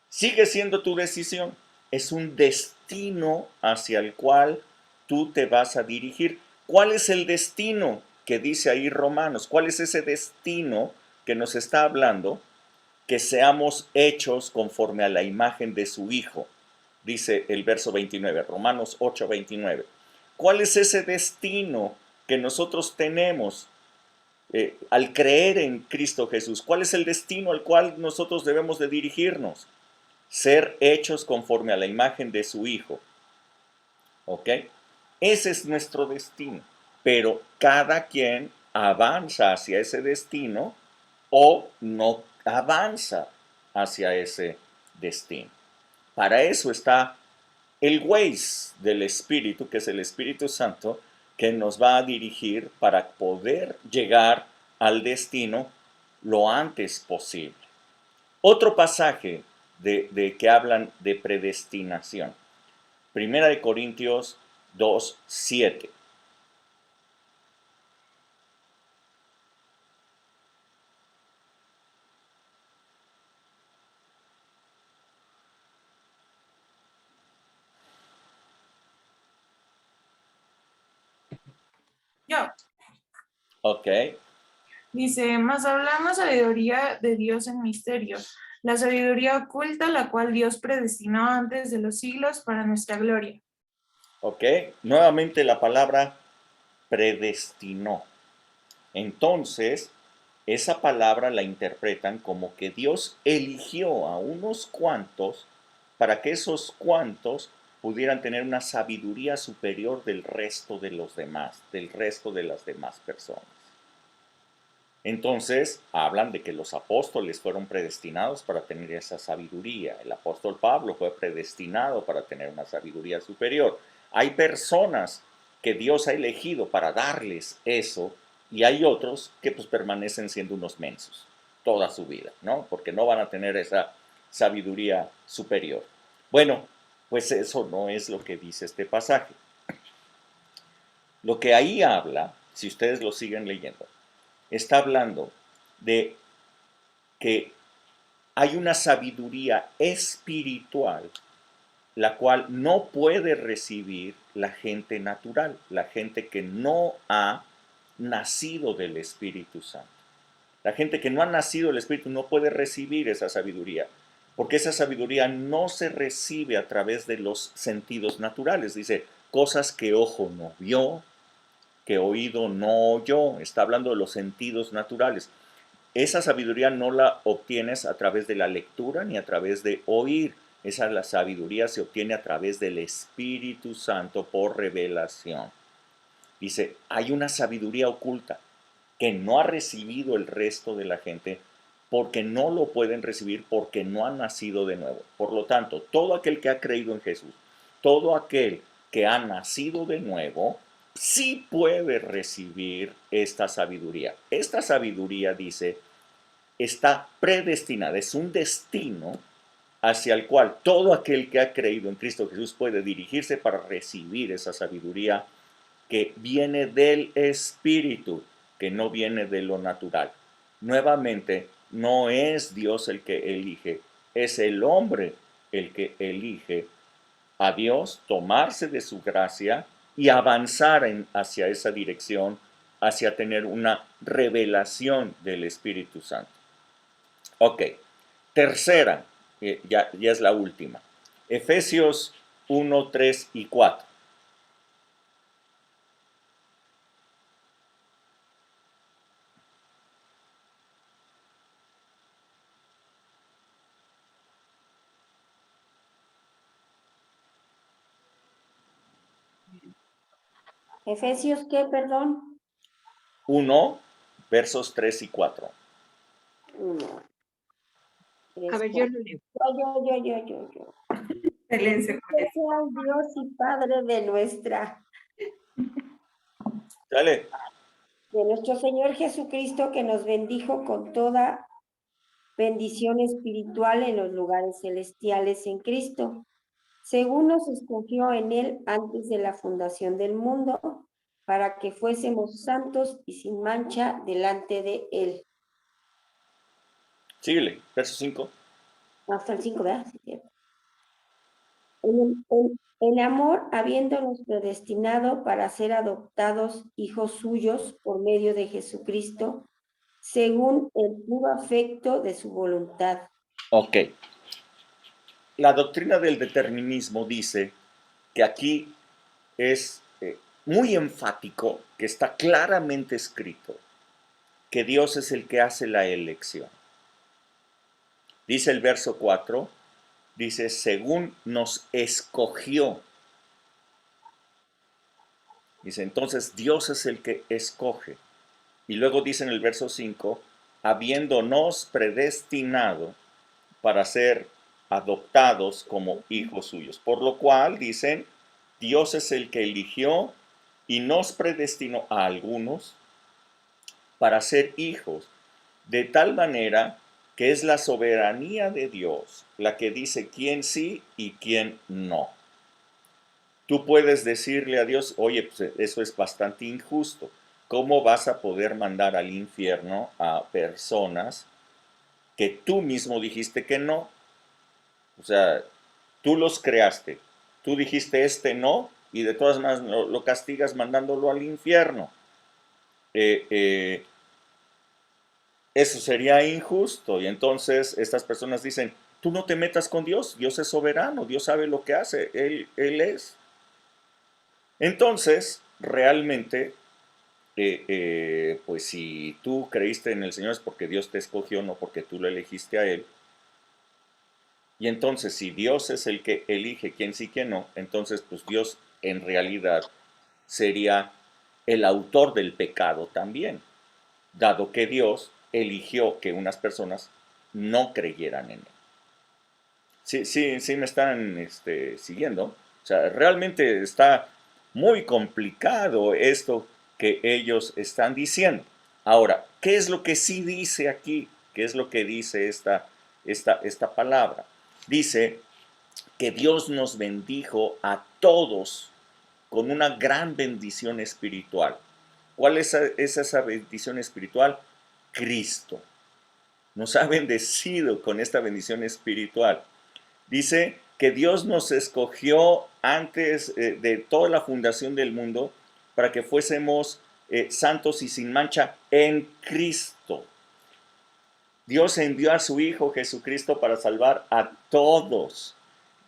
Sigue siendo tu decisión. Es un destino hacia el cual tú te vas a dirigir. ¿Cuál es el destino que dice ahí Romanos? ¿Cuál es ese destino que nos está hablando? Que seamos hechos conforme a la imagen de su Hijo, dice el verso 29, Romanos 8, 29. ¿Cuál es ese destino que nosotros tenemos al creer en Cristo Jesús? ¿Cuál es el destino al cual nosotros debemos de dirigirnos? Ser hechos conforme a la imagen de su Hijo. ¿Ok? Ese es nuestro destino. Pero cada quien avanza hacia ese destino o no avanza hacia ese destino. Para eso está el Waze del Espíritu, que es el Espíritu Santo, que nos va a dirigir para poder llegar al destino lo antes posible. Otro pasaje de que hablan de predestinación. Primera de Corintios 2, 7. Yo. Ok. Dice, más hablamos sabiduría de Dios en misterio, la sabiduría oculta, la cual Dios predestinó antes de los siglos para nuestra gloria. Ok. Nuevamente la palabra predestinó. Entonces, esa palabra la interpretan como que Dios eligió a unos cuantos para que esos cuantos pudieran tener una sabiduría superior del resto de los demás, del resto de las demás personas. Entonces, hablan de que los apóstoles fueron predestinados para tener esa sabiduría. El apóstol Pablo fue predestinado para tener una sabiduría superior. Hay personas que Dios ha elegido para darles eso, y hay otros que pues permanecen siendo unos mensos toda su vida, ¿no? Porque no van a tener esa sabiduría superior. Bueno, pues eso no es lo que dice este pasaje. Lo que ahí habla, si ustedes lo siguen leyendo, está hablando de que hay una sabiduría espiritual la cual no puede recibir la gente natural, la gente que no ha nacido del Espíritu Santo. La gente que no ha nacido del Espíritu no puede recibir esa sabiduría, porque esa sabiduría no se recibe a través de los sentidos naturales. Dice, cosas que ojo no vio, que oído no oyó. Está hablando de los sentidos naturales. Esa sabiduría no la obtienes a través de la lectura ni a través de oír. Esa la sabiduría se obtiene a través del Espíritu Santo por revelación. Dice, hay una sabiduría oculta que no ha recibido el resto de la gente porque no lo pueden recibir porque no han nacido de nuevo. Por lo tanto, todo aquel que ha creído en Jesús, todo aquel que ha nacido de nuevo, sí puede recibir esta sabiduría. Esta sabiduría, dice, está predestinada, es un destino hacia el cual todo aquel que ha creído en Cristo Jesús puede dirigirse para recibir esa sabiduría que viene del Espíritu, que no viene de lo natural. Nuevamente, no es Dios el que elige, es el hombre el que elige a Dios, tomarse de su gracia y avanzar hacia esa dirección, hacia tener una revelación del Espíritu Santo. Ok, tercera, ya es la última. Efesios 1, 3 y 4. Efesios, ¿qué, perdón? 1, versos 3 y 4. 1. A ver, yo lo leo. Yo. Excelente. Que sea el Dios y Padre Dale. de nuestro Señor Jesucristo, que nos bendijo con toda bendición espiritual en los lugares celestiales en Cristo, según nos escogió en Él antes de la fundación del mundo, para que fuésemos santos y sin mancha delante de Él. Síguele, verso 5. Hasta el 5, ¿verdad? Sí, cierto. En amor, habiéndonos predestinado para ser adoptados hijos suyos por medio de Jesucristo, según el puro afecto de su voluntad. Ok. La doctrina del determinismo dice que aquí es muy enfático, que está claramente escrito, que Dios es el que hace la elección. Dice el verso 4, dice, según nos escogió. Dice, entonces Dios es el que escoge. Y luego dice en el verso 5, habiéndonos predestinado para ser adoptados como hijos suyos. Por lo cual, dicen, Dios es el que eligió y nos predestinó a algunos para ser hijos, de tal manera que es la soberanía de Dios la que dice quién sí y quién no. Tú puedes decirle a Dios, oye, pues eso es bastante injusto. ¿Cómo vas a poder mandar al infierno a personas que tú mismo dijiste que no? O sea, tú los creaste, tú dijiste este no, y de todas maneras lo castigas mandándolo al infierno. Eso sería injusto. Y entonces estas personas dicen, tú no te metas con Dios, Dios es soberano, Dios sabe lo que hace, Él es. Entonces, realmente, pues si tú creíste en el Señor es porque Dios te escogió, no porque tú lo elegiste a Él. Y entonces, si Dios es el que elige quién sí, quién no, entonces pues Dios en realidad sería el autor del pecado también, dado que Dios eligió que unas personas no creyeran en Él. Sí me están siguiendo. O sea, realmente está muy complicado esto que ellos están diciendo. Ahora, ¿qué es lo que sí dice aquí? ¿Qué es lo que dice esta palabra? Dice que Dios nos bendijo a todos con una gran bendición espiritual. ¿Cuál es esa bendición espiritual? Cristo. Nos ha bendecido con esta bendición espiritual. Dice que Dios nos escogió antes de toda la fundación del mundo para que fuésemos santos y sin mancha en Cristo. Dios envió a su Hijo Jesucristo para salvar a todos.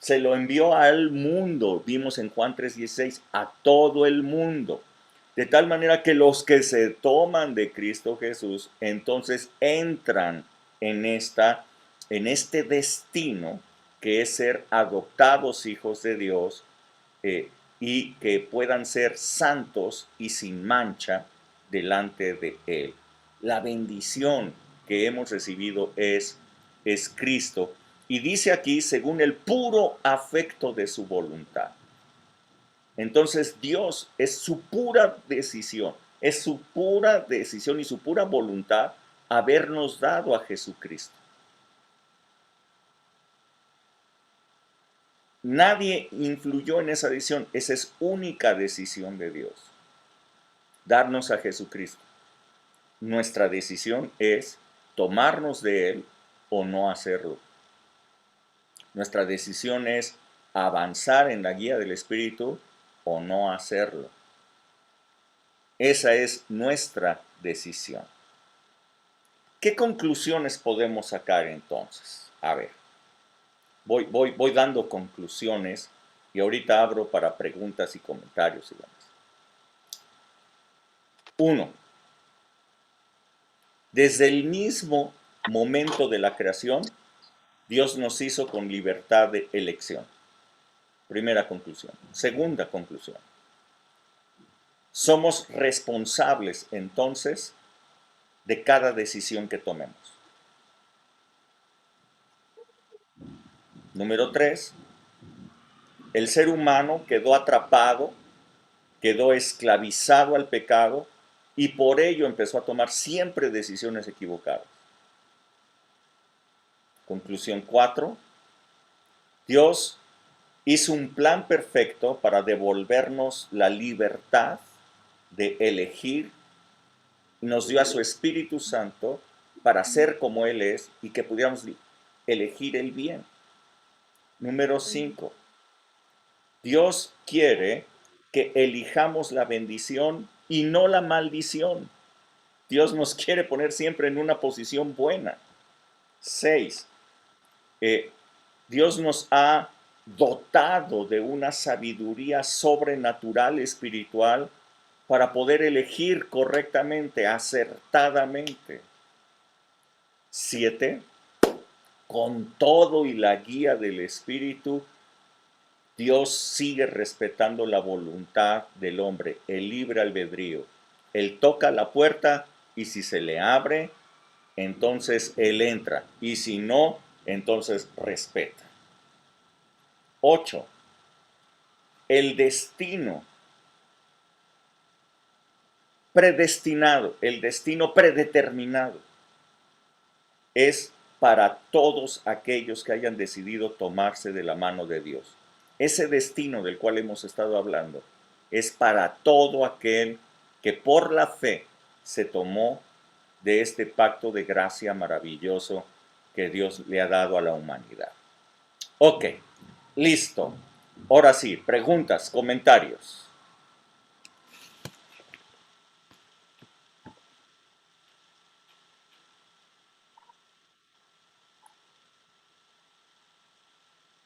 Se lo envió al mundo, vimos en Juan 3:16, a todo el mundo. De tal manera que los que se toman de Cristo Jesús, entonces entran en este destino que es ser adoptados hijos de Dios y que puedan ser santos y sin mancha delante de Él. La bendición que hemos recibido es Cristo. Y dice aquí, según el puro afecto de su voluntad. Entonces Dios es su pura decisión y su pura voluntad habernos dado a Jesucristo. Nadie influyó en esa decisión, esa es única decisión de Dios, darnos a Jesucristo. Nuestra decisión es tomarnos de Él o no hacerlo. Nuestra decisión es avanzar en la guía del Espíritu o no hacerlo. Esa es nuestra decisión. ¿Qué conclusiones podemos sacar entonces? A ver, voy dando conclusiones y ahorita abro para preguntas y comentarios y demás. 1. Desde el mismo momento de la creación, Dios nos hizo con libertad de elección. Primera conclusión. Segunda conclusión. Somos responsables entonces de cada decisión que tomemos. Número 3. El ser humano quedó atrapado, quedó esclavizado al pecado y por ello empezó a tomar siempre decisiones equivocadas. Conclusión 4. Dios hizo un plan perfecto para devolvernos la libertad de elegir y nos dio a su Espíritu Santo para ser como Él es y que pudiéramos elegir el bien. Número 5. Dios quiere que elijamos la bendición y no la maldición. Dios nos quiere poner siempre en una posición buena. 6. Dios nos ha dotado de una sabiduría sobrenatural espiritual para poder elegir correctamente, acertadamente. 7. Con todo y la guía del Espíritu, Dios sigue respetando la voluntad del hombre, el libre albedrío. Él toca la puerta y si se le abre, entonces Él entra. Y si no, entonces respeta. 8. El destino predestinado, el destino predeterminado, es para todos aquellos que hayan decidido tomarse de la mano de Dios. ese destino del cual hemos estado hablando es para todo aquel que por la fe se tomó de este pacto de gracia maravilloso que Dios le ha dado a la humanidad. Ok, listo. Ahora sí, preguntas, comentarios.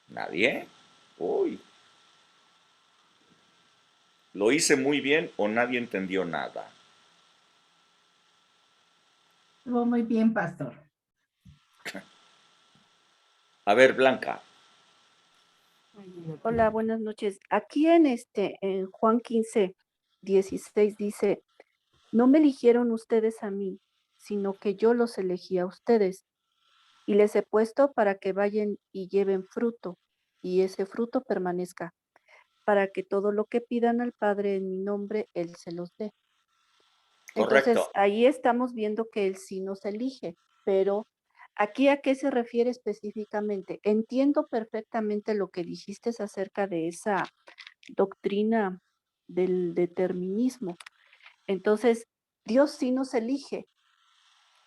¿Nadie? Uy. ¿Lo hice muy bien o nadie entendió nada? Estuvo muy bien, pastor. A ver, Blanca. Hola, buenas noches. Aquí en Juan 15:16 dice, no me eligieron ustedes a mí, sino que yo los elegí a ustedes y les he puesto para que vayan y lleven fruto y ese fruto permanezca, para que todo lo que pidan al Padre en mi nombre, Él se los dé. Entonces, Correcto. ahí estamos viendo que Él sí nos elige, pero aquí a qué se refiere específicamente. Entiendo perfectamente lo que dijiste acerca de esa doctrina del determinismo. Entonces, Dios sí nos elige,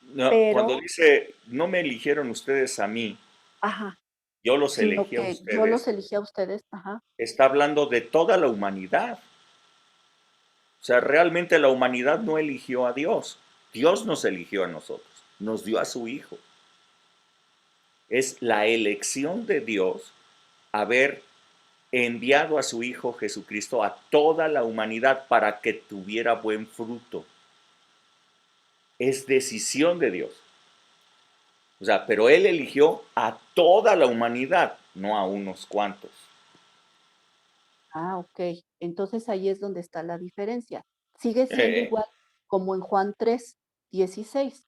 No, cuando pero, dice, no me eligieron ustedes a mí, ajá, yo los sino elegí a que yo los ustedes, elegí a ustedes, ajá, está hablando de toda la humanidad. O sea, realmente la humanidad no eligió a Dios. Dios nos eligió a nosotros, nos dio a su Hijo. Es la elección de Dios haber enviado a su Hijo Jesucristo a toda la humanidad para que tuviera buen fruto. Es decisión de Dios. O sea, pero Él eligió a toda la humanidad, no a unos cuantos. ok. Entonces ahí es donde está la diferencia. Sigue siendo Eh, igual como en Juan 3:16,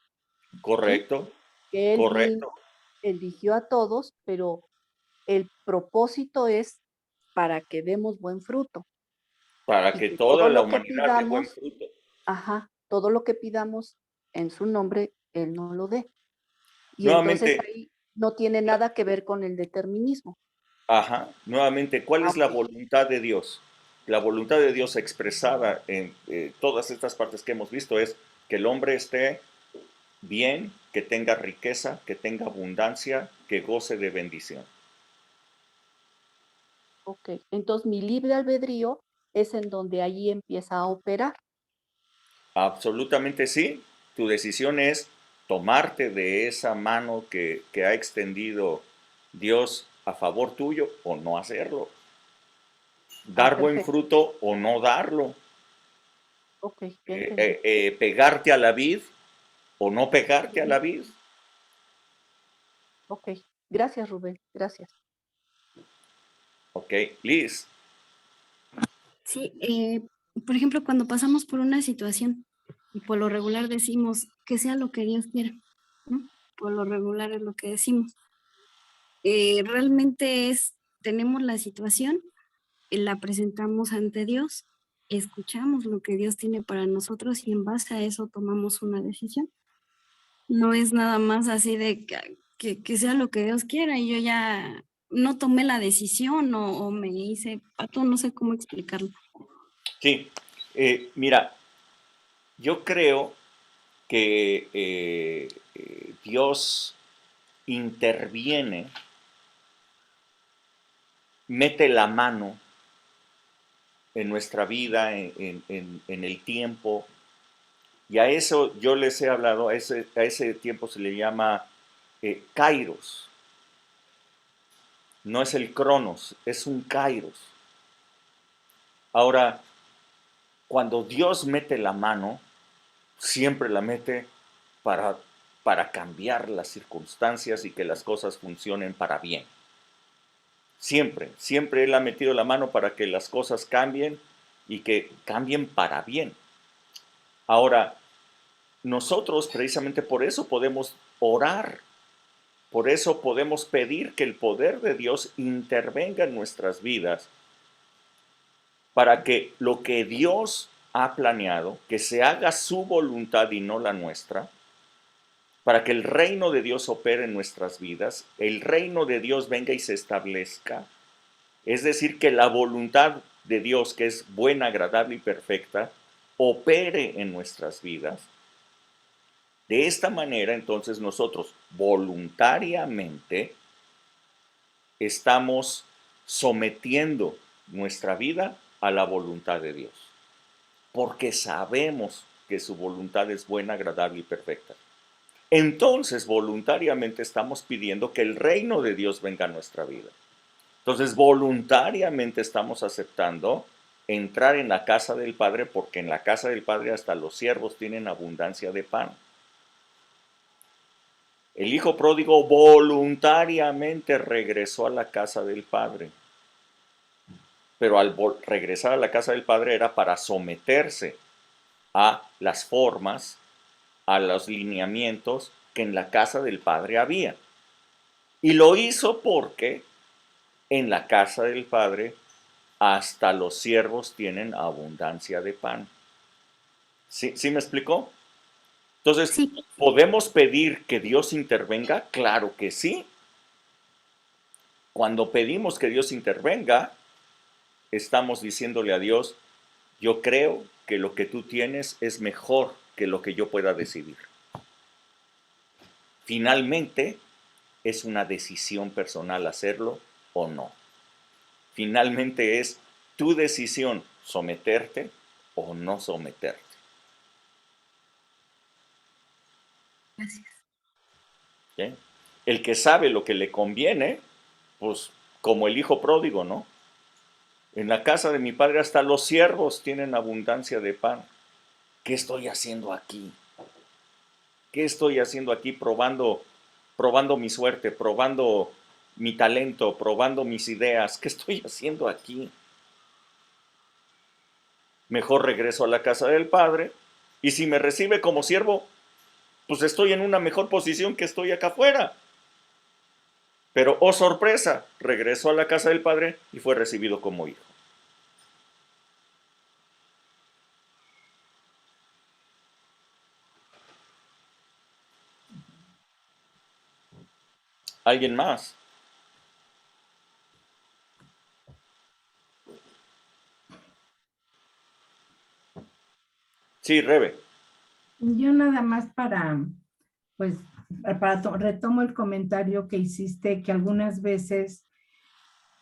¿sí? correcto, Que Él vino, correcto. eligió a todos, pero el propósito es para que demos buen fruto Para y que que toda todo la lo que humanidad dé buen pidamos, fruto. ajá, todo lo que pidamos en su nombre, Él nos lo dé. Y entonces Nuevamente, ahí no tiene nada que ver con el determinismo. nuevamente, ¿cuál es la Ok. voluntad de Dios? La voluntad de Dios expresada en todas estas partes que hemos visto es que el hombre esté bien, que tenga riqueza, que tenga abundancia, que goce de bendición. Ok, entonces mi libre albedrío es en donde allí empieza a operar. Absolutamente sí. Tu decisión es tomarte de esa mano que ha extendido Dios a favor tuyo o no hacerlo. Dar buen Perfecto. fruto o no darlo. Ok, ya entendí. Pegarte a la vid o no pegarte a Ujú. la vid. Ok, gracias Rubén, gracias. Ok, Liz. Sí, por ejemplo, cuando pasamos por una situación y por lo regular decimos que sea lo que Dios quiera, ¿no? Por lo regular es lo que decimos. Realmente tenemos la situación, la presentamos ante Dios, escuchamos lo que Dios tiene para nosotros y en base a eso tomamos una decisión. No es nada más así de que sea lo que Dios quiera y yo ya no tomé la decisión o me hice pato, no sé cómo explicarlo. Sí, mira, yo creo que Dios interviene, mete la mano en nuestra vida, en el tiempo, y a eso yo les he hablado, a ese tiempo se le llama kairos. No es el cronos, es un kairos. Ahora, cuando Dios mete la mano, siempre la mete para, para cambiar las circunstancias y que las cosas funcionen para bien. Siempre, siempre Él ha metido la mano para que las cosas cambien y que cambien para bien. Ahora, nosotros precisamente por eso podemos orar, por eso podemos pedir que el poder de Dios intervenga en nuestras vidas para que lo que Dios ha planeado, que se haga su voluntad y no la nuestra, para que el reino de Dios opere en nuestras vidas, el reino de Dios venga y se establezca Es decir, que la voluntad de Dios, que es buena, agradable y perfecta, opere en nuestras vidas. De esta manera, entonces, nosotros voluntariamente estamos sometiendo nuestra vida a la voluntad de Dios, porque sabemos que su voluntad es buena, agradable y perfecta. Entonces, voluntariamente estamos pidiendo que el reino de Dios venga a nuestra vida. Entonces, voluntariamente estamos aceptando entrar en la casa del Padre, porque en la casa del Padre hasta los siervos tienen abundancia de pan. El hijo pródigo voluntariamente regresó a la casa del Padre, pero al regresar a la casa del Padre era para someterse a las formas, a los lineamientos que en la casa del Padre había. Y lo hizo porque en la casa del Padre hasta los siervos tienen abundancia de pan. ¿Sí me explicó? Entonces, Sí. ¿podemos pedir que Dios intervenga? Claro que sí. Cuando pedimos que Dios intervenga, estamos diciéndole a Dios, yo creo que lo que tú tienes es mejor que lo que yo pueda decidir. Finalmente, es una decisión personal hacerlo o no. Finalmente es tu decisión someterte o no someterte. Gracias. ¿Sí? El que sabe lo que le conviene, pues como el hijo pródigo, ¿no? En la casa de mi padre hasta los siervos tienen abundancia de pan. ¿Qué estoy haciendo aquí? ¿Qué estoy haciendo aquí probando mi suerte, probando mi talento, probando mis ideas? ¿Qué estoy haciendo aquí? Mejor regreso a la casa del Padre, y si me recibe como siervo, pues estoy en una mejor posición que estoy acá afuera. Pero, oh sorpresa, regresó a la casa del Padre y fue recibido como hijo. ¿Alguien más? Sí, Rebe. Yo nada más pues, retomo el comentario que hiciste, que algunas veces,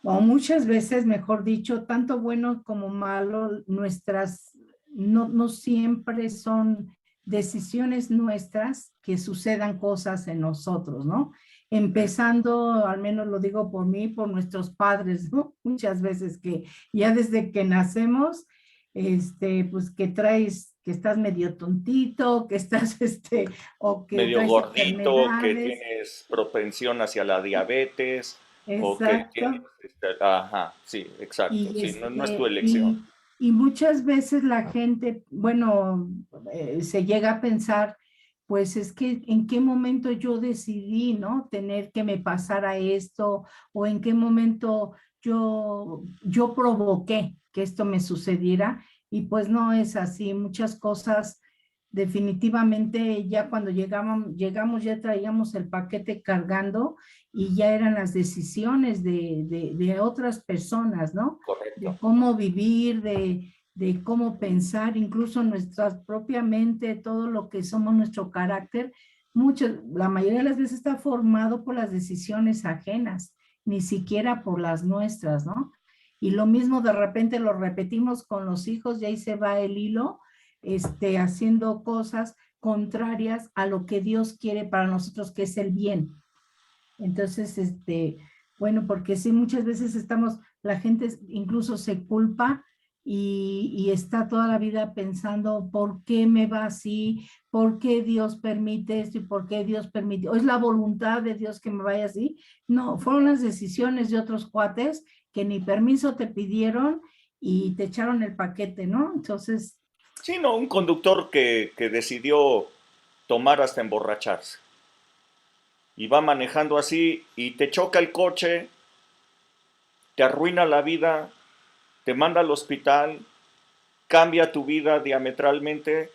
o muchas veces, mejor dicho, tanto bueno como malo, no siempre son decisiones nuestras que sucedan cosas en nosotros, ¿no? Empezando, al menos lo digo por mí, por nuestros padres, ¿no? Muchas veces que ya desde que nacemos, pues que estás medio tontito, que estás, o que Medio traes gordito, que enfermedades. tienes propensión hacia la diabetes, o que tienes, Exacto. ajá, sí, exacto, Y, sí, no es tu elección. y muchas veces la gente, bueno, se llega a pensar, pues es que en qué momento yo decidí, ¿no? Tener que me pasara esto, o en qué momento yo provoqué que esto me sucediera, y pues no es así. Muchas cosas definitivamente ya cuando llegamos ya traíamos el paquete cargando, y ya eran las decisiones de otras personas, ¿no? De Correcto. cómo vivir, de cómo pensar, incluso nuestra propia mente, todo lo que somos, nuestro carácter, la mayoría de las veces está formado por las decisiones ajenas, ni siquiera por las nuestras, ¿no? Y lo mismo de repente lo repetimos con los hijos, y ahí se va el hilo, haciendo cosas contrarias a lo que Dios quiere para nosotros, que es el bien. Entonces, bueno, porque sí, muchas veces la gente incluso se culpa, y está toda la vida pensando, ¿por qué me va así? ¿Por qué Dios permite esto? ¿Y por qué Dios permite? ¿O es la voluntad de Dios que me vaya así? No, fueron las decisiones de otros cuates que ni permiso te pidieron y te echaron el paquete, ¿no? Entonces, Sí, no, un conductor que decidió tomar hasta emborracharse. Y va manejando así y te choca el coche, te arruina la vida, te manda al hospital, cambia tu vida diametralmente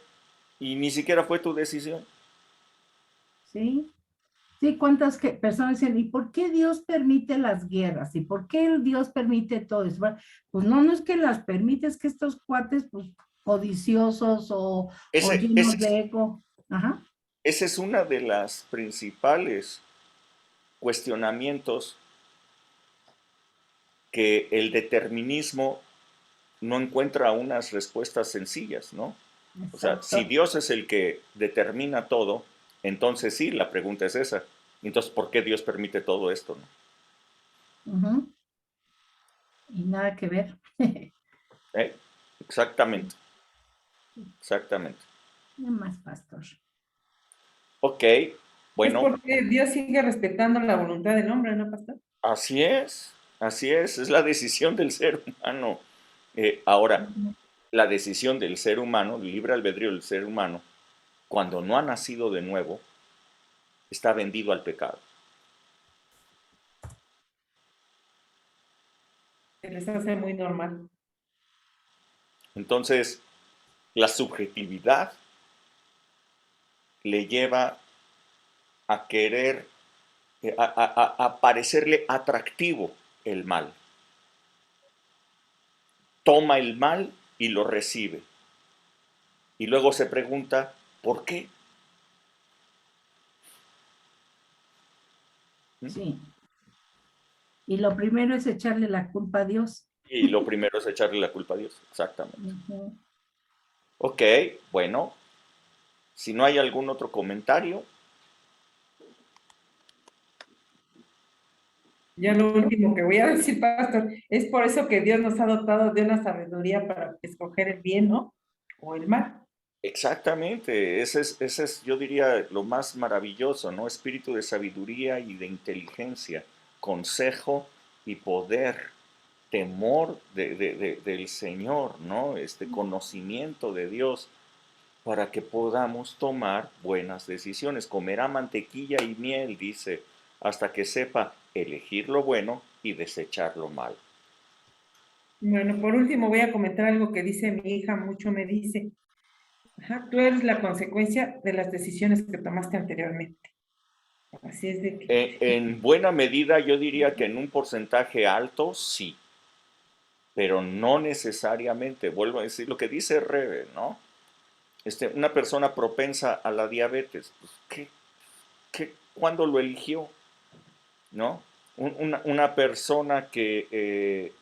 y ni siquiera fue tu decisión. sí. Sí, cuántas personas dicen, ¿y por qué Dios permite las guerras? ¿Y por qué Dios permite todo eso? Bueno, pues no es que las permite, es que estos cuates, pues, codiciosos o llenos de ego. Ajá. Esa es una de las principales cuestionamientos que el determinismo no encuentra unas respuestas sencillas, ¿no? Exacto. O sea, si Dios es el que determina todo, entonces sí, la pregunta es esa. Entonces, ¿por qué Dios permite todo esto, no? Y nada que ver. Exactamente. Exactamente. Nada más, pastor. Ok, bueno. Es porque Dios sigue respetando la voluntad del hombre, ¿no, pastor? Así es, es la decisión del ser humano. Ahora, la decisión del ser humano, el libre albedrío del ser humano, cuando no ha nacido de nuevo, está vendido al pecado. Se les hace muy normal. Entonces, la subjetividad le lleva a querer, a parecerle atractivo el mal. Toma el mal y lo recibe. Y luego se pregunta, ¿por qué? Sí. Y lo primero es echarle la culpa a Dios. Y lo primero es echarle la culpa a Dios, exactamente. Ok, bueno, si no hay algún otro comentario. Ya lo último que voy a decir, pastor, es por eso que Dios nos ha dotado de una sabiduría para escoger el bien, ¿no? O el mal. Exactamente, ese es, yo diría, lo más maravilloso, ¿no? Espíritu de sabiduría y de inteligencia, consejo y poder, temor del Señor, ¿no? Conocimiento de Dios, para que podamos tomar buenas decisiones. Comerá mantequilla y miel, dice, hasta que sepa elegir lo bueno y desechar lo malo. Bueno, por último voy a comentar algo que dice mi hija, mucho me dice, tú eres la consecuencia de las decisiones que tomaste anteriormente. Así es de que... En buena medida yo diría que en un porcentaje alto sí, pero no necesariamente. Vuelvo a decir lo que dice Rebe, ¿no? Una persona propensa a la diabetes, pues, ¿cuándo lo eligió? ¿No? Una persona que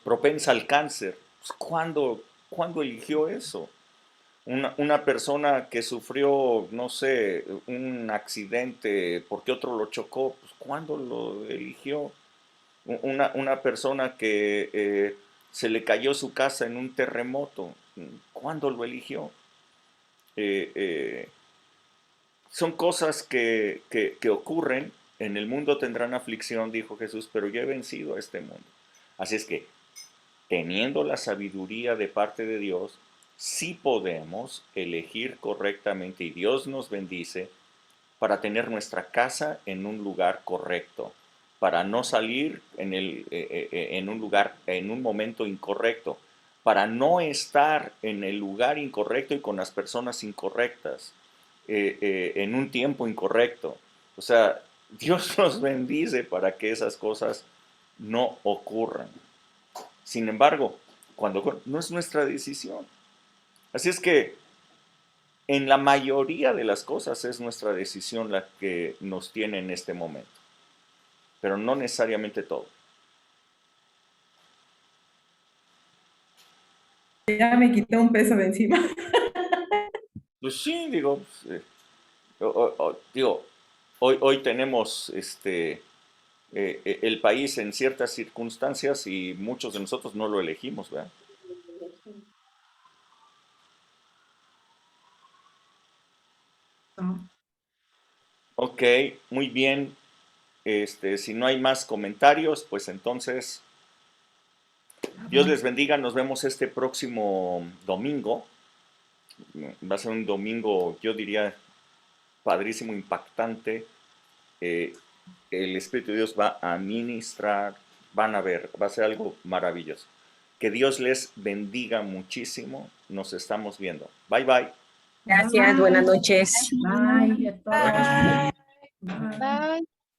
propensa al cáncer, pues, ¿cuándo eligió eso? Una persona que sufrió, no sé, un accidente porque otro lo chocó, pues ¿cuándo lo eligió? Una persona que se le cayó su casa en un terremoto, ¿cuándo lo eligió? Son cosas que ocurren. En el mundo tendrán aflicción, dijo Jesús, pero yo he vencido a este mundo. Así es que, teniendo la sabiduría de parte de Dios, sí podemos elegir correctamente y Dios nos bendice para tener nuestra casa en un lugar correcto, para no salir en un lugar, en un momento incorrecto, para no estar en el lugar incorrecto y con las personas incorrectas, en un tiempo incorrecto. O sea, Dios nos bendice para que esas cosas no ocurran. Sin embargo, cuando no es nuestra decisión. Así es que en la mayoría de las cosas es nuestra decisión la que nos tiene en este momento, pero no necesariamente todo. Ya me quité un peso de encima. Pues sí, digo, hoy tenemos el país en ciertas circunstancias y muchos de nosotros no lo elegimos, ¿verdad? Ok, muy bien. Si no hay más comentarios, pues entonces, Dios les bendiga. Nos vemos este próximo domingo. Va a ser un domingo, yo diría, padrísimo, impactante. El Espíritu de Dios va a ministrar, van a ver, va a ser algo maravilloso. Que Dios les bendiga muchísimo. Nos estamos viendo. Bye, bye. Gracias, buenas noches. Bye a todos. Bye. Bye.